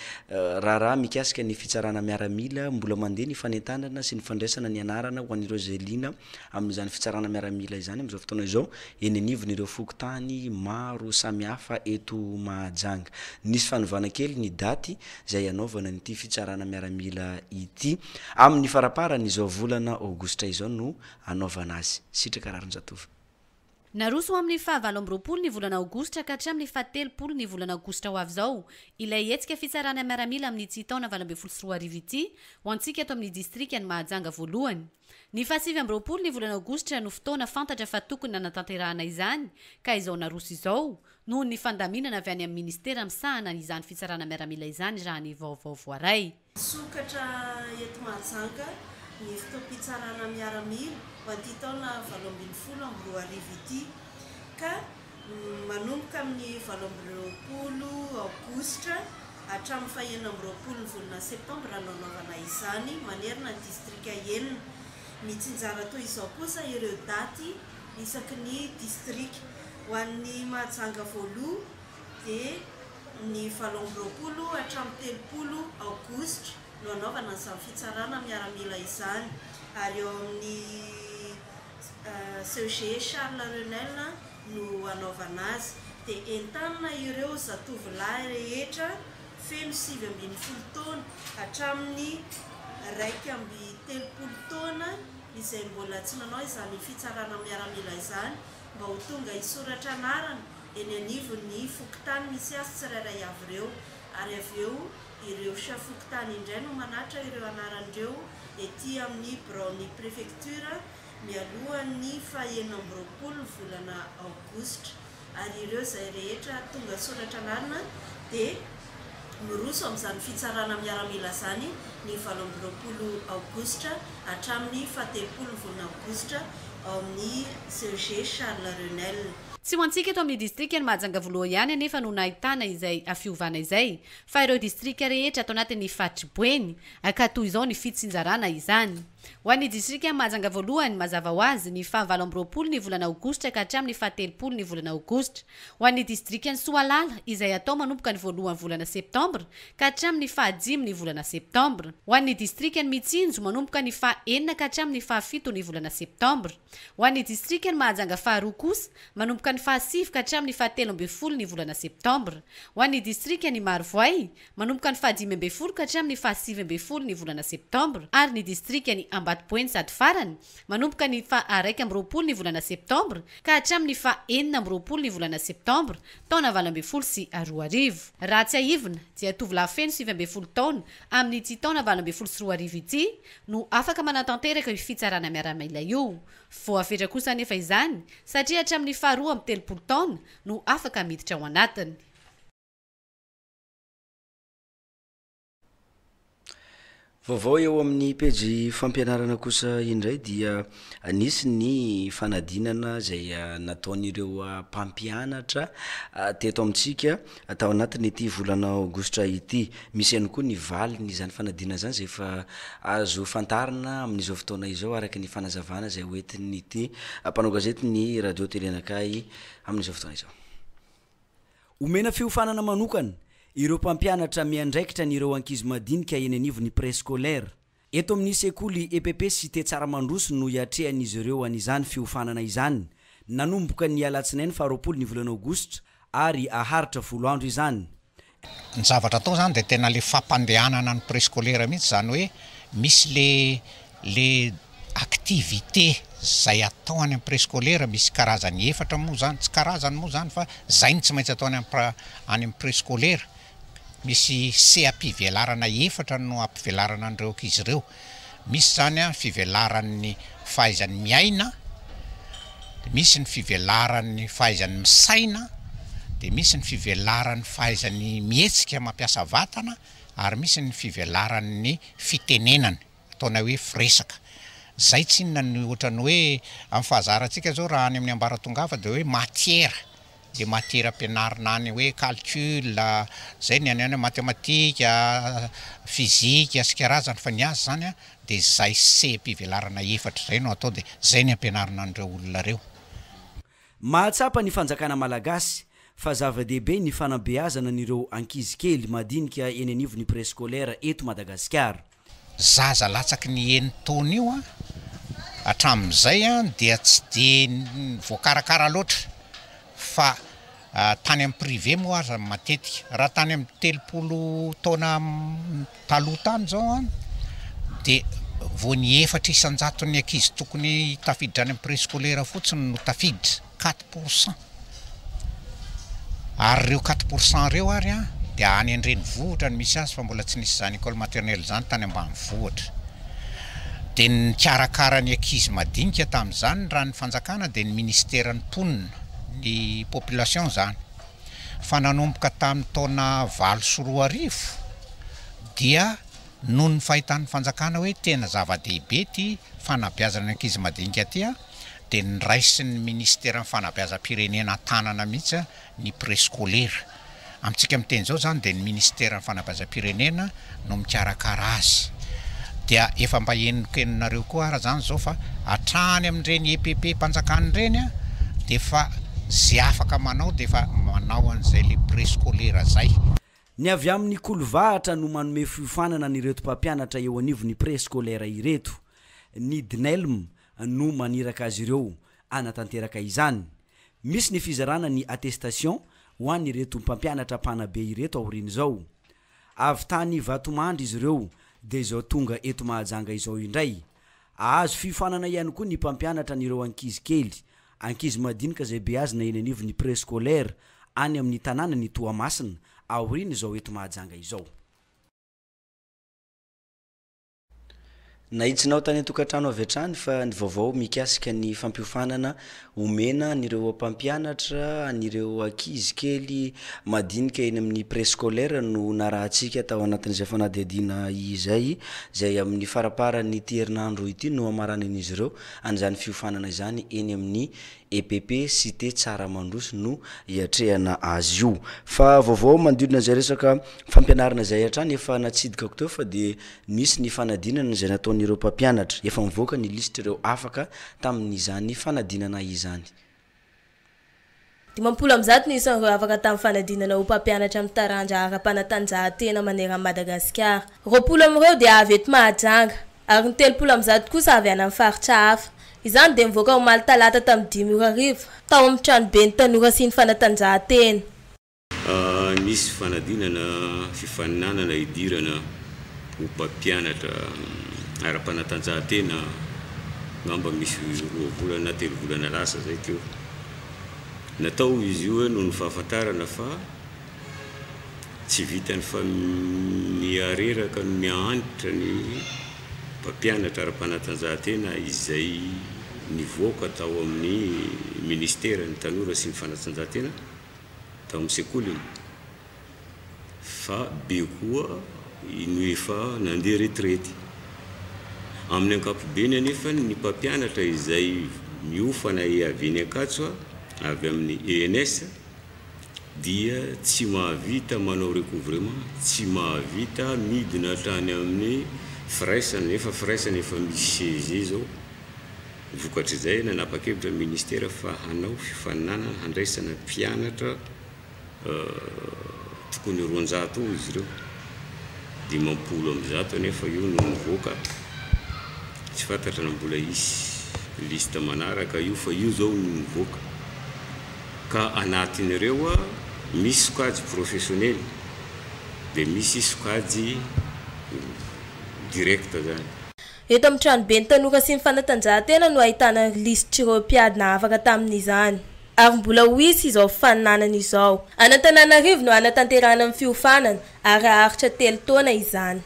raharaha mikasika ny fitsarana miaramila mbola mandeha ny fanentanana sy ny fandraisana ny anarana ho an'ireo zelina amin'izany fitsarana miaramila izany amin'izao fotoana izao eny anivon'ireo fokontany maro samihafa eto Mahajanga. Nisy fanovana kely ny daty izay anaovana nyity fitsarana miaramila ity amin'ny faraparany izao volana aogositra izao no anaovana azy. Sitraka raron-jatova. Naroso amin'ny 7 ny volana aogositra ka hatramin'ny 7 ny volana aogositra ho avy zao ilay hetsika fitsarana miaramila amin'ny tsy taona 2024 ity ho antsika eto amin'ny distrikany Mahajanga voalohany. Ny 7 ny volana aogositra no fotoana fantatra fa tokony nanatanterahana izany ka izao naroso izao noho ny fandaminana avy any amin'ny ministera misahana izany fitsarana miaramila izany raha ny vaovao voaray. Sokatra eto Mahajanga ny fotoam-pitsarana miaramila ho an'ity taona 2024 ity ka manomboka amin'ny 20 aogositra hatramin'ny 20 volana septambra nanaovana izany manerana ny distrika enina. Mitsinjara toy izao kosa ireo daty isaky ny distrika ho an'ny Mahajanga voaloha dia ny 20 hatramin'ny 30 aogositra no anaovana izany fitsarana miaramila izany ary eo amin'ny CG Charles Renel no anaovana azy dia entanina ireo zatovolahy rehetra feno 7 taona hatramin'ny 30 taona izay mbola tsy nanao izany fitsarana miaramila izany mba ho tonga isoratra anarana eny anivon'ny fokontany misy azy tsirairay avy ireo ary avy eo ireo fokontany indray no manatra ireo anarandreo ety amin'ny bureau-ny préfecture mialohan'ny 9 volana aogositra ary ireo zay rehetra tonga soratra anarana dia miroso amin'izany fitsarana miaramila zany ny 20 aogositra hatramin'ny 17 volana aogositra ao amin'ny CG Charles Renel. tsy ho antsika eto amin'ny distrika ny mahajanga voaloha ihany anefa no nahitana izay afiovana izay fa ireo distrika rehetra atao anatin'ny fatriboeny ka toy izao ny fitsinjarana izany ho an'ny distrika mahajanga voalohany mazava ho azy ny 7 ny volana aogositra ka hatramin'ny 7 ny volana aogositra ho an'ny distrika ny Soalala izay atao manomboka ny voalohany volana septambra ka hatramin'ny 5 ny volana septambra ho an'ny distrika ny Mitsinjo manomboka ny 4 ka hatramin'ny 7 ny volana septambra ho an'ny distrika ny mahajanga faharoa kosa manomboka ny 7 ka hatramin'ny 17 ny volana septambra ho an'ny distrika ny Marivoay manomboka ny 15 ka hatramin'ny 17 ny volana septambra ary ny distrika ny Ambatopoeny sady farany manomboka ny 1 ny volana septambra ka hatramin'ny 4 ny volana septambra taona 20 sy 20 raha tsy aivina dia tovolahy feno 7 taona amin'ny ity taona 20 sy 20 ity no afaka manatanteraka io fitsarana miaramila io voafetra kosa nefa izany satria hatramin'ny 2 taona no afaka miditra ao anatiny. Vaovao eo amin'ny pejy fampianarana kosa indray dia nisy ny fanadinana zay nataon'ireo mpampianatra teto amintsika atao anatiny ity volana aogositra ity misy ihany koa ny valiny izany fanadinana zany zay efa azo fantarina amin'izao fotoana izao araka ny fanazavana zay hoentiny ity mpanao gazety ny radio telenakay amin'izao fotoana izao. Omena fiofanana manokana ireo mpampianatra miandraikitra nireo ankizy madinika eny anivon'ny préscolaire eto amin'ny sekoly EPP Cité Tsaramandroso no iatrehan'izy ireo an'izany fiofanana izany nanomboka ny alatsinainy 20 ny volana aogositra ary aharitra 10 andro izany. Ny zavatra atao zany dia tena le fampandehanana ny préscolaire mihitsy zany hoe misy le activité zay atao any amin'ny préscolaire misy karazany efatra moa zany tsy karazany moa zany fa zay ny tsy maintsy atao any amin'ny préscolaire misy sehampivelarana efatra no ampivelarana an'ireo ankizy ireo misy zany fivelaran'ny fahaizany miaina dia misy ny fivelaran'ny fahaizany misaina dia misy ny fivelaran'ny fahaizany mihetsika mampiasa vatana ary misy ny fivelaran'ny fitenenany ataona hoe firesaka zay tsy inona ny ohatrany hoe amin'ny fahazarantsika zao raha any amin'ny ambaratongafa dia hoe matière de matière ampianarina any hoe calcul zay ny any matematika fizika sy karazany fa ny azy zany dia zay sehampivelarana efatra zay no atao dia zay ny ampianarina an'ireo olona reo. Mahatsapa ny fanjakana malagasy fa zava-dehibe ny fanabeazana n'ireo ankizy kely madinika eny anivon'ny préscolaire eto Madagasikara. Zaza latsaky ny 9 taona io hatramin'izay dia tsy dia voakarakara loatra fa tany amin'ny privé moa aza matetika raha tany amin'ny 30 taona taloha tany zao dia vao ny 4 isan-jaton'ny ankizy tokony tafiditra any amin'ny préscolaire fotsiny no tafiditra 4% ary ireo 4% ireo ary dia any an-drenivohitra no misy azy fa mbola tsy nisy zany école maternelle zany tany ambanivohitra dia ny karakara-ny ankizy madinika tamin'izany raha ny fanjakana dia ny ministère ny mponina ny population zany fa nanomboka tamin'ny taona 20 dia noho ny fahitan'ny fanjakana hoe tena zava-dehibe ty fanabeazana ny ankizy madinika ty dia niraisin'ny ministère ny fanabeazam-pirenena tanana mihitsy ny préscolaire amintsika miteny zao zany dia ny ministère ny fanabeazam-pirenena no mikarakara azy dia efa mba enonkenonareo koa ara zany zao fa hatrany amin'ireny EPP mpanjakany ireny dia fa zay afaka manao dia fa manao an'izay le préscolaire zay. Ny avy amin'ny kolovahatra no manome fiofanana n'ireto mpampianatra eo anivon'ny préscolaire ireto. Ny DNELM no maniraka azy ireo anatanteraka izany. Misy ny fizarana ny attestation ho an'ireto mpampianatra mpanabe ireto aoriany zao. Avy tany Vatomandry izy ireo dia izao tonga eto Mahajanga izao indray. Azo fiofanana ihany koa ny mpampianatra n'ireo ankizy kely, ankizy madinika zay beazina eny anivon'ny préscolaire any amin'ny tanàna ny Toamasina aoriany izao eto Mahajanga izao. Nahitsinao tany tokantrano avy hatrany fa ny vaovao mikasika ny fampiofanana omena an'ireo mpampianatra an'ireo ankizy kely madinika eny amin'ny préscolaire no narahantsika tao anatin'izay fanadihadiana izay amin'ny faraparany ty herinandro ity no amaranan'izy ireo an'izany fiofanana izany eny amin'ny EPP cité Tsaramandroso no iatrehana azy io fa vaovao mandiodina zay resaka fampianarana zay hatrany efa natsidikako teo fa de misy ny fanadinana zay nataon'ireo mpampianatra efa mivoaka ny liste ireo afaka tamin'izany fanadinana izany 17 ny isany ireo afaka tamin'ny fanadinana ho mpampianatra amin'ny taranja ara-panatanjahantena maneran'i Madagasikara 20 amin'ireo dia avy eto Mahajanga ary ny 30 kosa avy any amin'ny faritra hafa izany dia mivoaka ho omaly talata tamin'ny 5 arivo tao amin'ny tranobe ny tanora sy ny fanatanjahantena nisy fanadinana fifaninanana idirana ho mpampianatra ara-panatanjahantena ngamba misy 2 volana 3 volana lasa zay teo natao izy io noho ny fahafantarana fa tsy vitany fa miareraka no miantitra ny mpampianatra ara-panatanjahantena izay nivoaka tao amin'ny ministera ny tanora sy ny fanatanjahantena tao amin'ny sekoliny fa be koa ino efa nandeha retraity amin'ny ankapobeny anefa ny mpampianatra izay miofana avy Ankatso avy amin'ny ENS dia tsy mahavita manao recouvrement tsy mahavita midina tany amin'ny firaisana efa firaisana efa misy CG zao vokatry izay nanapa-kevitra ministera fa hanao fifaninana handraisana mpianatra tokony 200 izy ireo 50 am'zato anefa io no mivoaka tsy fantatra na mbola isy liste manaraka io fa io zao no mivoaka ka anatin'ireo misy sokajy professionnel de misy sokajy direct zany eto amin'ny tranobe ny tanora sy ny fanatanjahantena no ahitana listireo mpiadina afaka tamin'izany ary mbola ho isy izao fifaninanana izao Anatananarivo no anatanterahana amin'ny fiofanana ary aharitra 3 taona izany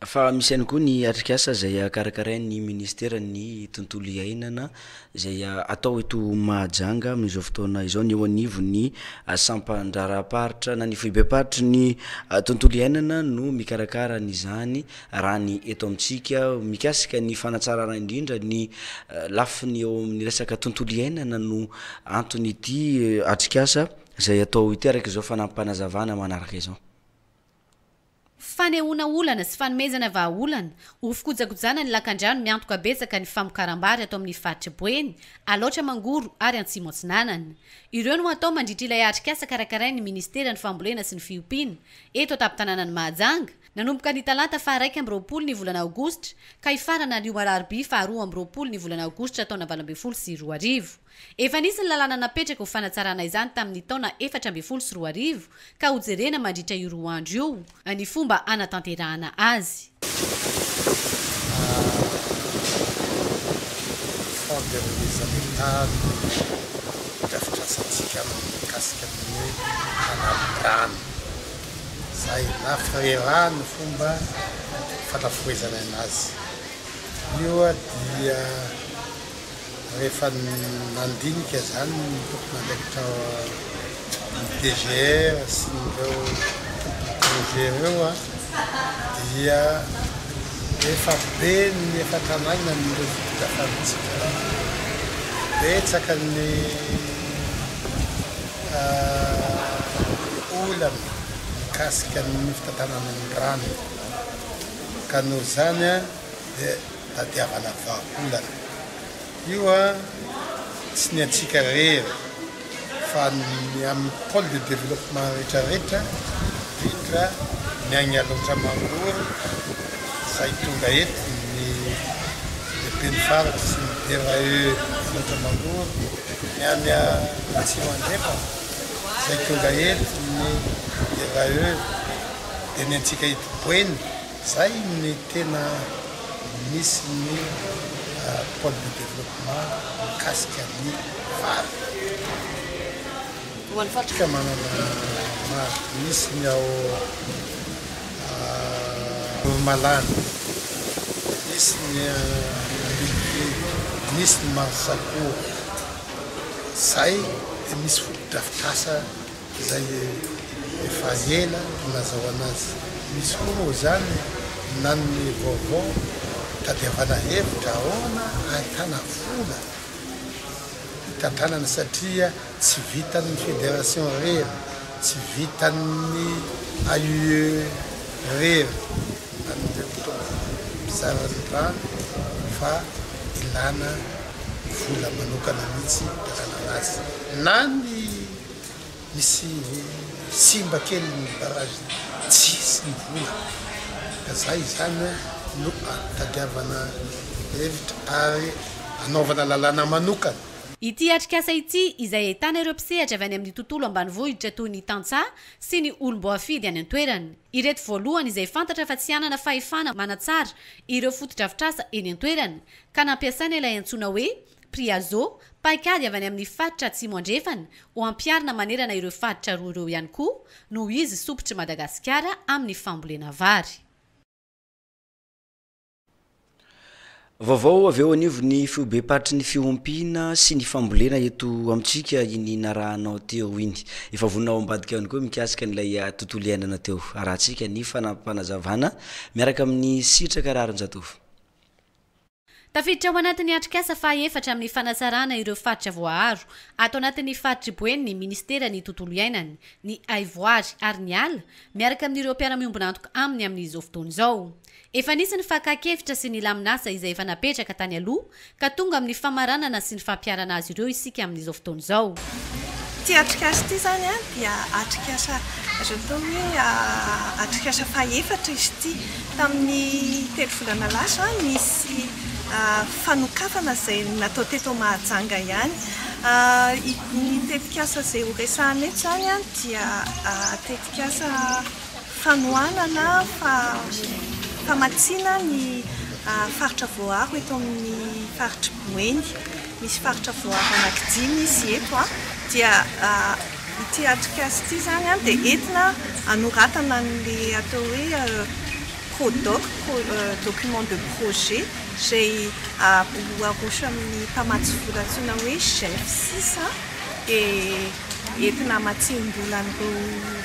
fa misy ihany koa ny atrikasa zay karakarain'ny ministera ny tontolo iainana zay atao eto Mahajanga amin'izao fotoana izao ny eo anivo ny sampandraraparitra na ny fibeparitra ny tontolo iainana no mikarakara n'izany raha ny eto amintsika mikasika ny fanatsarana indrindra ny lafiny eo amin'ny resaka tontolo iainana no antony ity atrikasa zay atao ity araka izao fanampanazavana manaraka izao fanehoana olana sy fanomezana vahaolana ho fikojakojana ny lakandrano miantoka betsaka ny famokarambary atao amin'ny faritra Boeny aloatra Mangoro ary Antsimo Atsinanana ireo no atao mandritra ilay atrikasa karakarain'ny ministera ny fambolena sy ny fiompiana eto an-tampon-tanànan'ny Mahajanga nanomboka ny talata faha 1 ny volana Aogositra ka hifarana ny alarobia faha 2 ny volana Aogositra taona 2024 efa nisy ny lalàna napetraka ho fanatsarana izany tamin'ny taona 2024 ka ho jerena mandritra io 2 andro io ny fomba anatanterahana azy zay nafrera ny fomba fanafoezana anazy io dia rehefa nandinika zany mandraikitra DGR sy ireo projet ireo dia efa be ny efa tanàna nireo fitafamitsika betsaka ny olana mikasika ny fitatanana ny rano ka noho zany dia tadiavana vahaolana io tsy ny antsika rery fa ny amin'ny pôle de développement rehetrarehetra indrindra ny agny aloatra Mangoro zay tonga eto ny lehibe ny faritra sy ny DRAE aloatra Mangoro ny any Atsimo Andrefa zay tonga eto ny DRAE dia ny antsika eto Boeny zay ny tena misy ny pôle de développement mikasika ny vary ka manana misy ny ao Malana misy ny misy ny Mansakoro zay dia misy fotodrafitrasa zay efa ela nazao anazy misy koa moa zany na ny vaovao tadiavana hevitra ahoana ahitana vola hitantanana satria tsy vitan'ny fédération rery tsy vitan'ny AUE rery mpizarandrano fa ilana vola manokana mihitsy azy na ny misy simba kely ny barage tsisy ny vola ka zay zany no tadiavana hevitra ary anaovana lalàna manokana. Ity atrikasa ity izay ahitana ireo mpisehatra avy any amin'ny tontolo ambanivohitra toy ny tantsaha sy ny olom-boafidy any an-toerany. Ireto voalohany izay fantatra fa tsy anana fahefana manatsara ireo fotodrafitrasa eny an-toerany ka nampiasana ilay antsoina hoe Priazo, paikady avy any amin'ny faritra Atsimo andrefana ho ampiarina manerana ireo faritra roa ireo ihany koa noho izy sopotry Madagasikara amin'ny fambolena vary. Vaovao avy eo anivo ny fiobe patry ny fiompiana sy ny fambolena eto amintsika iny narahanao teo iny. Efa voninao ambadika ihany koa mikasika n'ilay tontolo iainana teo. Arahantsika ny fanampanazavana miaraka amin'ny sitraka rarin-jatovo. Tafiditra ao anatin'ny atrikasa faha-efatra amin'ny fanasarana ireo faritra voaharo ato anatin'ny faritra Boeny ny ministera ny tontolo iainana, ny Aivoary ary ny ala miaraka amin'ireo mpiara-miombona antoka aminy amin'izao fotoana izao. Efa nisy ny fakakevitra sy ny laminasa izay efa napetraka tany aloha ka tonga amin'ny famaranana sy ny fampiarana azy ireo isika amin'izao fotoana izao. Ty atrikasa ty zany dia atrikasa azo atao hoe atrikasa faha-efatra izy ty tamin'ny 3 volana lasa nisy fanokafana izay natao teto Mahajanga ihany. Ny tetikasa izay ho resahana eto zany dia tetikasa fanohanana famatsiana ny faritra voaharo eto amin'ny faritra Boeny. Misy faritra voaharo anankidimy izy eto dia ity atrikasa ity zany dia entina anoratana ny atao hoe PRODOC, document de projet izay aroso amin'ny mpamatsy vola antsoina hoe chef 6 entina matsiam-bola n'ireo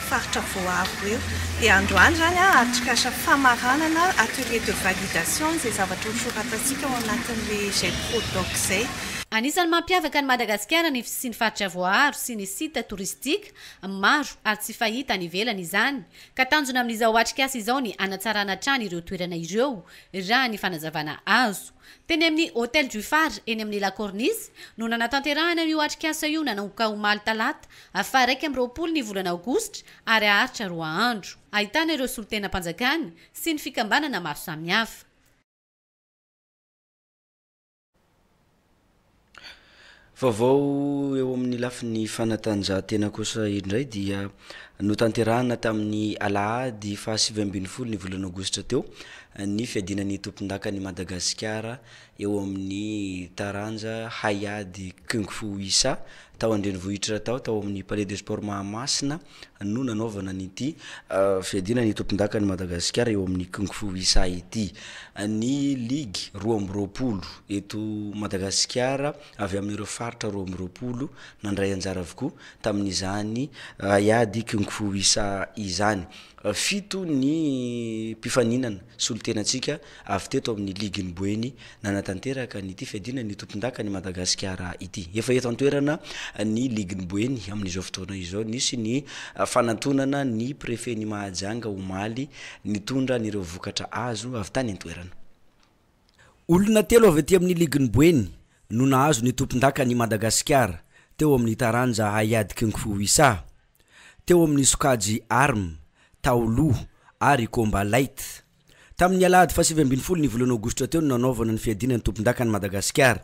faritra voaharo eo. Dia androany zany atrikasa famaranana atelier de validation izay zavatra hosoratatsika ao anatin'ilay izay PRODOC izay. Anisan'ny mampiavaka ny Madagasikara ny sy ny faritra voaharo sy ny sita touristique maro ary tsy fahita any ivelany izany. Ka tanjona amin'izao atrikasa izao ny anatsarana trano ireo toerana ireo raha ny fanazavana azo. Teny amin'ny Hôtel du Phare eny amin'ny La Cornice no nanatanterahana io atrikasa io nanomboka omaly talata afaraiky amin'ny 20 ny volana aogositra ary aharitra 2 andro. Ahitana ireo solotenam-panjakana sy ny fikambanana maro samihafa. Vaovao eo amin'ny lafiny fanatanjahantena kosa indray dia notanterahana tamin'ny alahady faha 20 ny volana aogositra teo ny fiadinan'ny tompon-dakany Madagasikara eo amin'ny taranja Hayady Kung Fu Isa tao andrenivohitra tao amin'ny Palais des Sports Mahamasina no nanaovana n'ity fiadinan'ny tompon-dakany Madagasikara eo amin'ny Kung Fu Isa ity. Ny ligue 20 eto Madagasikara avy amin'ireo faritra 20 nandray anjara avokoa tamin'izany Hayady Kung Fu Isa izany. Fito ny mpifaninana solotenantsika avy teto amin'ny ligue ny Boeny nanatanteraka n'ity fiadinan'ny tompon-dakany Madagasikara ity. Efa eto an-toerana ny ligue ny Boeny amin'izao fotoana izao nisy ny fanantonana ny préfet ny Mahajanga omaly nitondra n'ireo vokatra azo avy tany an-toerana. Olona telo avy aty amin'ny ligue ny Boeny no nahazo ny tompon-dakany Madagasikara teo amin'ny taranja Hayady Kung Fu Isa, teo amin'ny sokajy arme Taolo ary Kombalait. Tamin'ny alahady fa 20 ny volana aogositra teo nanaovana ny fiadinan'ny tompon-dakany Madagasikara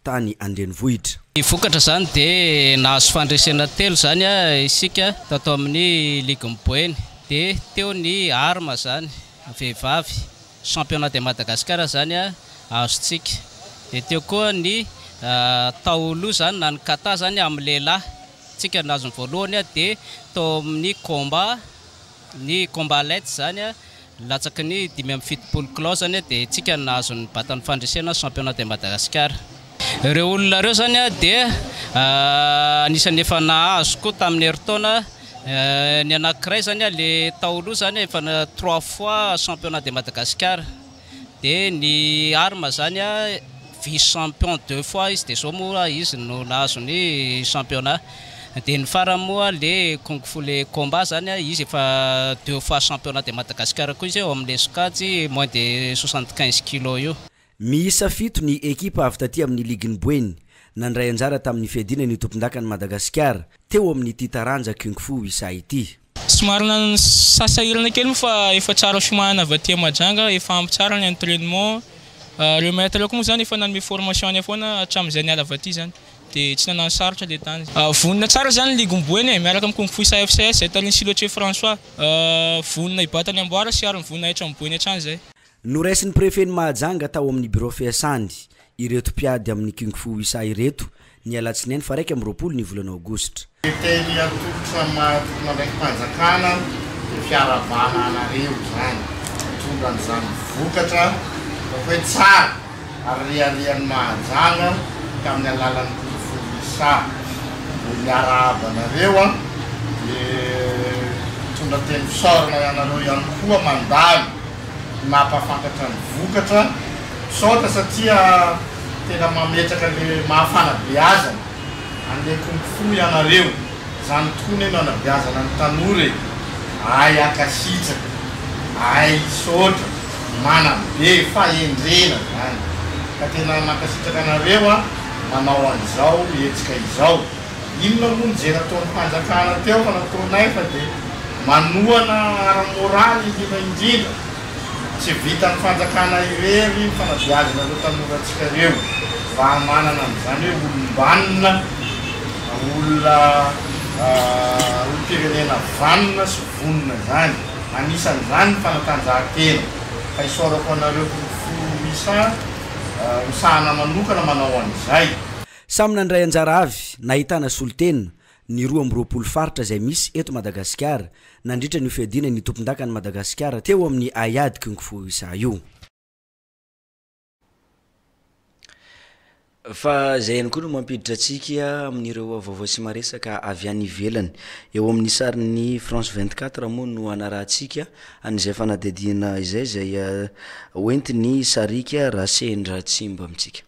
tany andrenivohitra. Ny vokatra zany dia nahazo fandresena telo zany isika tato amin'ny ligue Boeny dia teo ny arma zany vehivavy championnat de Madagasikara zany azontsika. Dia teo koa ny Taolo zany na ny kata zany amin'ny lehilahy tsika nahazo ny voalohany dia tao amin'ny ny Kombalait zany latsaky ny 5 clause zany dia tsika nahazo ny batan'ny fandresena championnat de Madagasikara. Ireo olona ireo zany dia anisan'ny efa nahazo koa tamin'ny heritaona ny anankiray zany le Taolo zany efa 3 fois championnat de Madagasikara dia ny arma zany a vice champion 2 fois izy dia sao moa izy no nahazo ny championnat. Dia ny farany moa le kung fu le combat zany a izy efa 2 fois championnat de Madagascar koa izy ao amin'le sokajy moins de 75 kg io. Miisa fito ny ekipa avy taty amin'ny liginy Boeny nandray anjara tamin'ny fiadina ny tompon-daka ny Madagasikara teo amin'ny ity taranja kung fu isa ity. Somary sasahirana kely fa efa tsara somana avy aty Majanga, efa ampy tsara ny entraînement. Le maître koa moa zany efa nanome formation any foana hatramin'izay niala avy aty zany. Dia tsy nanano sarotra dia tany. Vonina tsara zany liginy Boeny miaraka amin'ny kung fu isa FCS etaliny Silotre François. Vonina ibatany amboara sy ary vonina etra amin'ny Boeny hatrany zay. Noraisin'ny prefet-ny Mahajanga tao amin'ny bureau fiasany ireto mpiady amin'ny kung fu isa ireto ny alatsinainy fa 20 ny volana Aogositra. Teny atolotra mahatokona ndraiky mpanjakana dia fiaravana anareo zany tonga an'izany vokatra hoe tsara ary riarian'ny Mahajanga ka amin'ny alalan'ny kung fu isa miarahaba anareo dia tonga teny fisaorana ianareo ihany koa mandalo mampafantatra ny vokatra saotra satria tena mametraka le mahafanabeazana an'le kung fu ianareo zany tokoa ny manabeazana ny tanora ay akasitraka ay saotra manabe fahendrena zany ka tena makasitraka anareo manao an'izao etsika izao inona moa nijera ataon'ny mpanjakana teo fa nataonay fa dia manoana ara-moraly indrindra tsy vitan'ny fanjakana irery fanabeazana reo tanorantsika reo fa manana an'izany hoe olombanina olona olo-pirenena vanina sy vonina zany anisan'izany ny fanatanjahantena fa isaorako anareo kung fu isa misahana manokana manao an'izay. Samy nandray anjara avy nahitana solotena ny 12 faritra izay misy eto Madagasikara nandritra ny fiadiana ny tompon-daka ny Madagasikara teo amin'ny ayady kung fu isa io. Fa zay ihany koa no mampiditra antsika amin'ireo vaovao sy maresaka avy any ivelany eo amin'ny sarin'ny France 24 moa no anarahantsika an'izay fanadidina izay zay hoentiny sarika Rasendra Tsimba amintsika.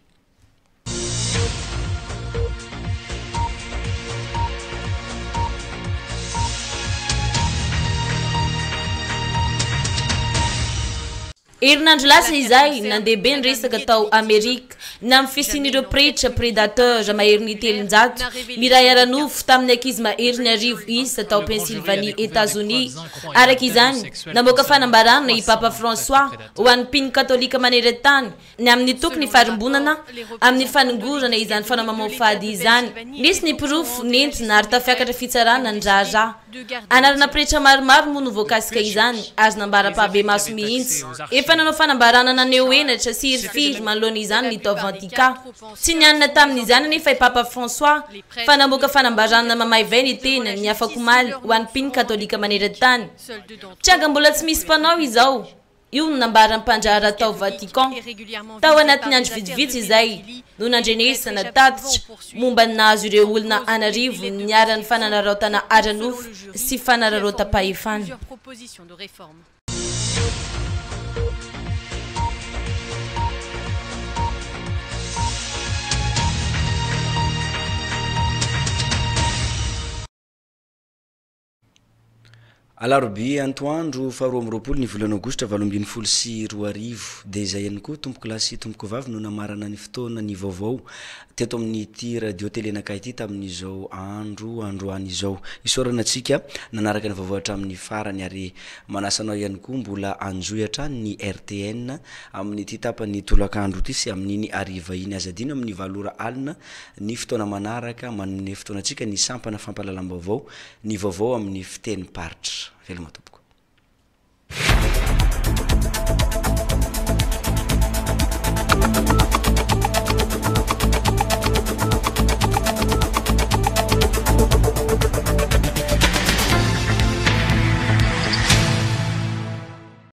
Herinandro lasa izay nandeha be ny resaka tao Amerika na amin'ny fisian'ireo pretra prédateur mahery telonjato miray aranofo tamin'ny ankizy mahery ny 10 isa tao Pennsylvanie États-Unis. Araka izany namoaka fanambarana i Papa François ho an'ny mpino katolika maneran-tany ny amin'ny tokony farimbonana amin'ny fanongorana izany fanamamafady izany. Nisy ny pirofo nentina ary tafiakatra fitsarana ny raha anarana pretra maromaro moa no voakasika izany azo nambara-pahabe maso mihitsy. Efa nanao fanambarana naneo enatra sy irifiry manoloana izany ny tao Vatican. Tsy nianina tamin'izany nefa i Papa François fa namoaka fanambarana mamaivay ny tena ny afako maly ho an'ny mpino katolika maneran-tany. Tranga mbola tsy misy mpanao izao. Io no nambara ny mpanjara tao Vatican. Tao anatin'ny andro vitsivitsy izay no nandrenesana tatitra momba ny nahazo ireo olona anarivo niara-ny fananarotana aranofo sy fanararota-pahefana. Alarobia antoandro faharoa amby 20 ny volana Aogositra 2024 dia izay ihany koa tompoko lahy sy tompoko vavy no namarana ny fotoana ny vaovao teto amin'ny ity radio télé nakay ity tamin'izao androany izao. Isorana antsika nanaraka ny vaovao hatramin'ny farany ary manasanao ihany koa mbola anjoy hatrany ny RTN amin'ny ity tapany tolakandro ity sy amin'iny ariva iny azadino amin'ny 7 alina ny fotoana manaraka manome fotoana antsika ny sampana fampalalam-baovao ny vaovao amin'ny fiteny paritra. Veloma tompoko.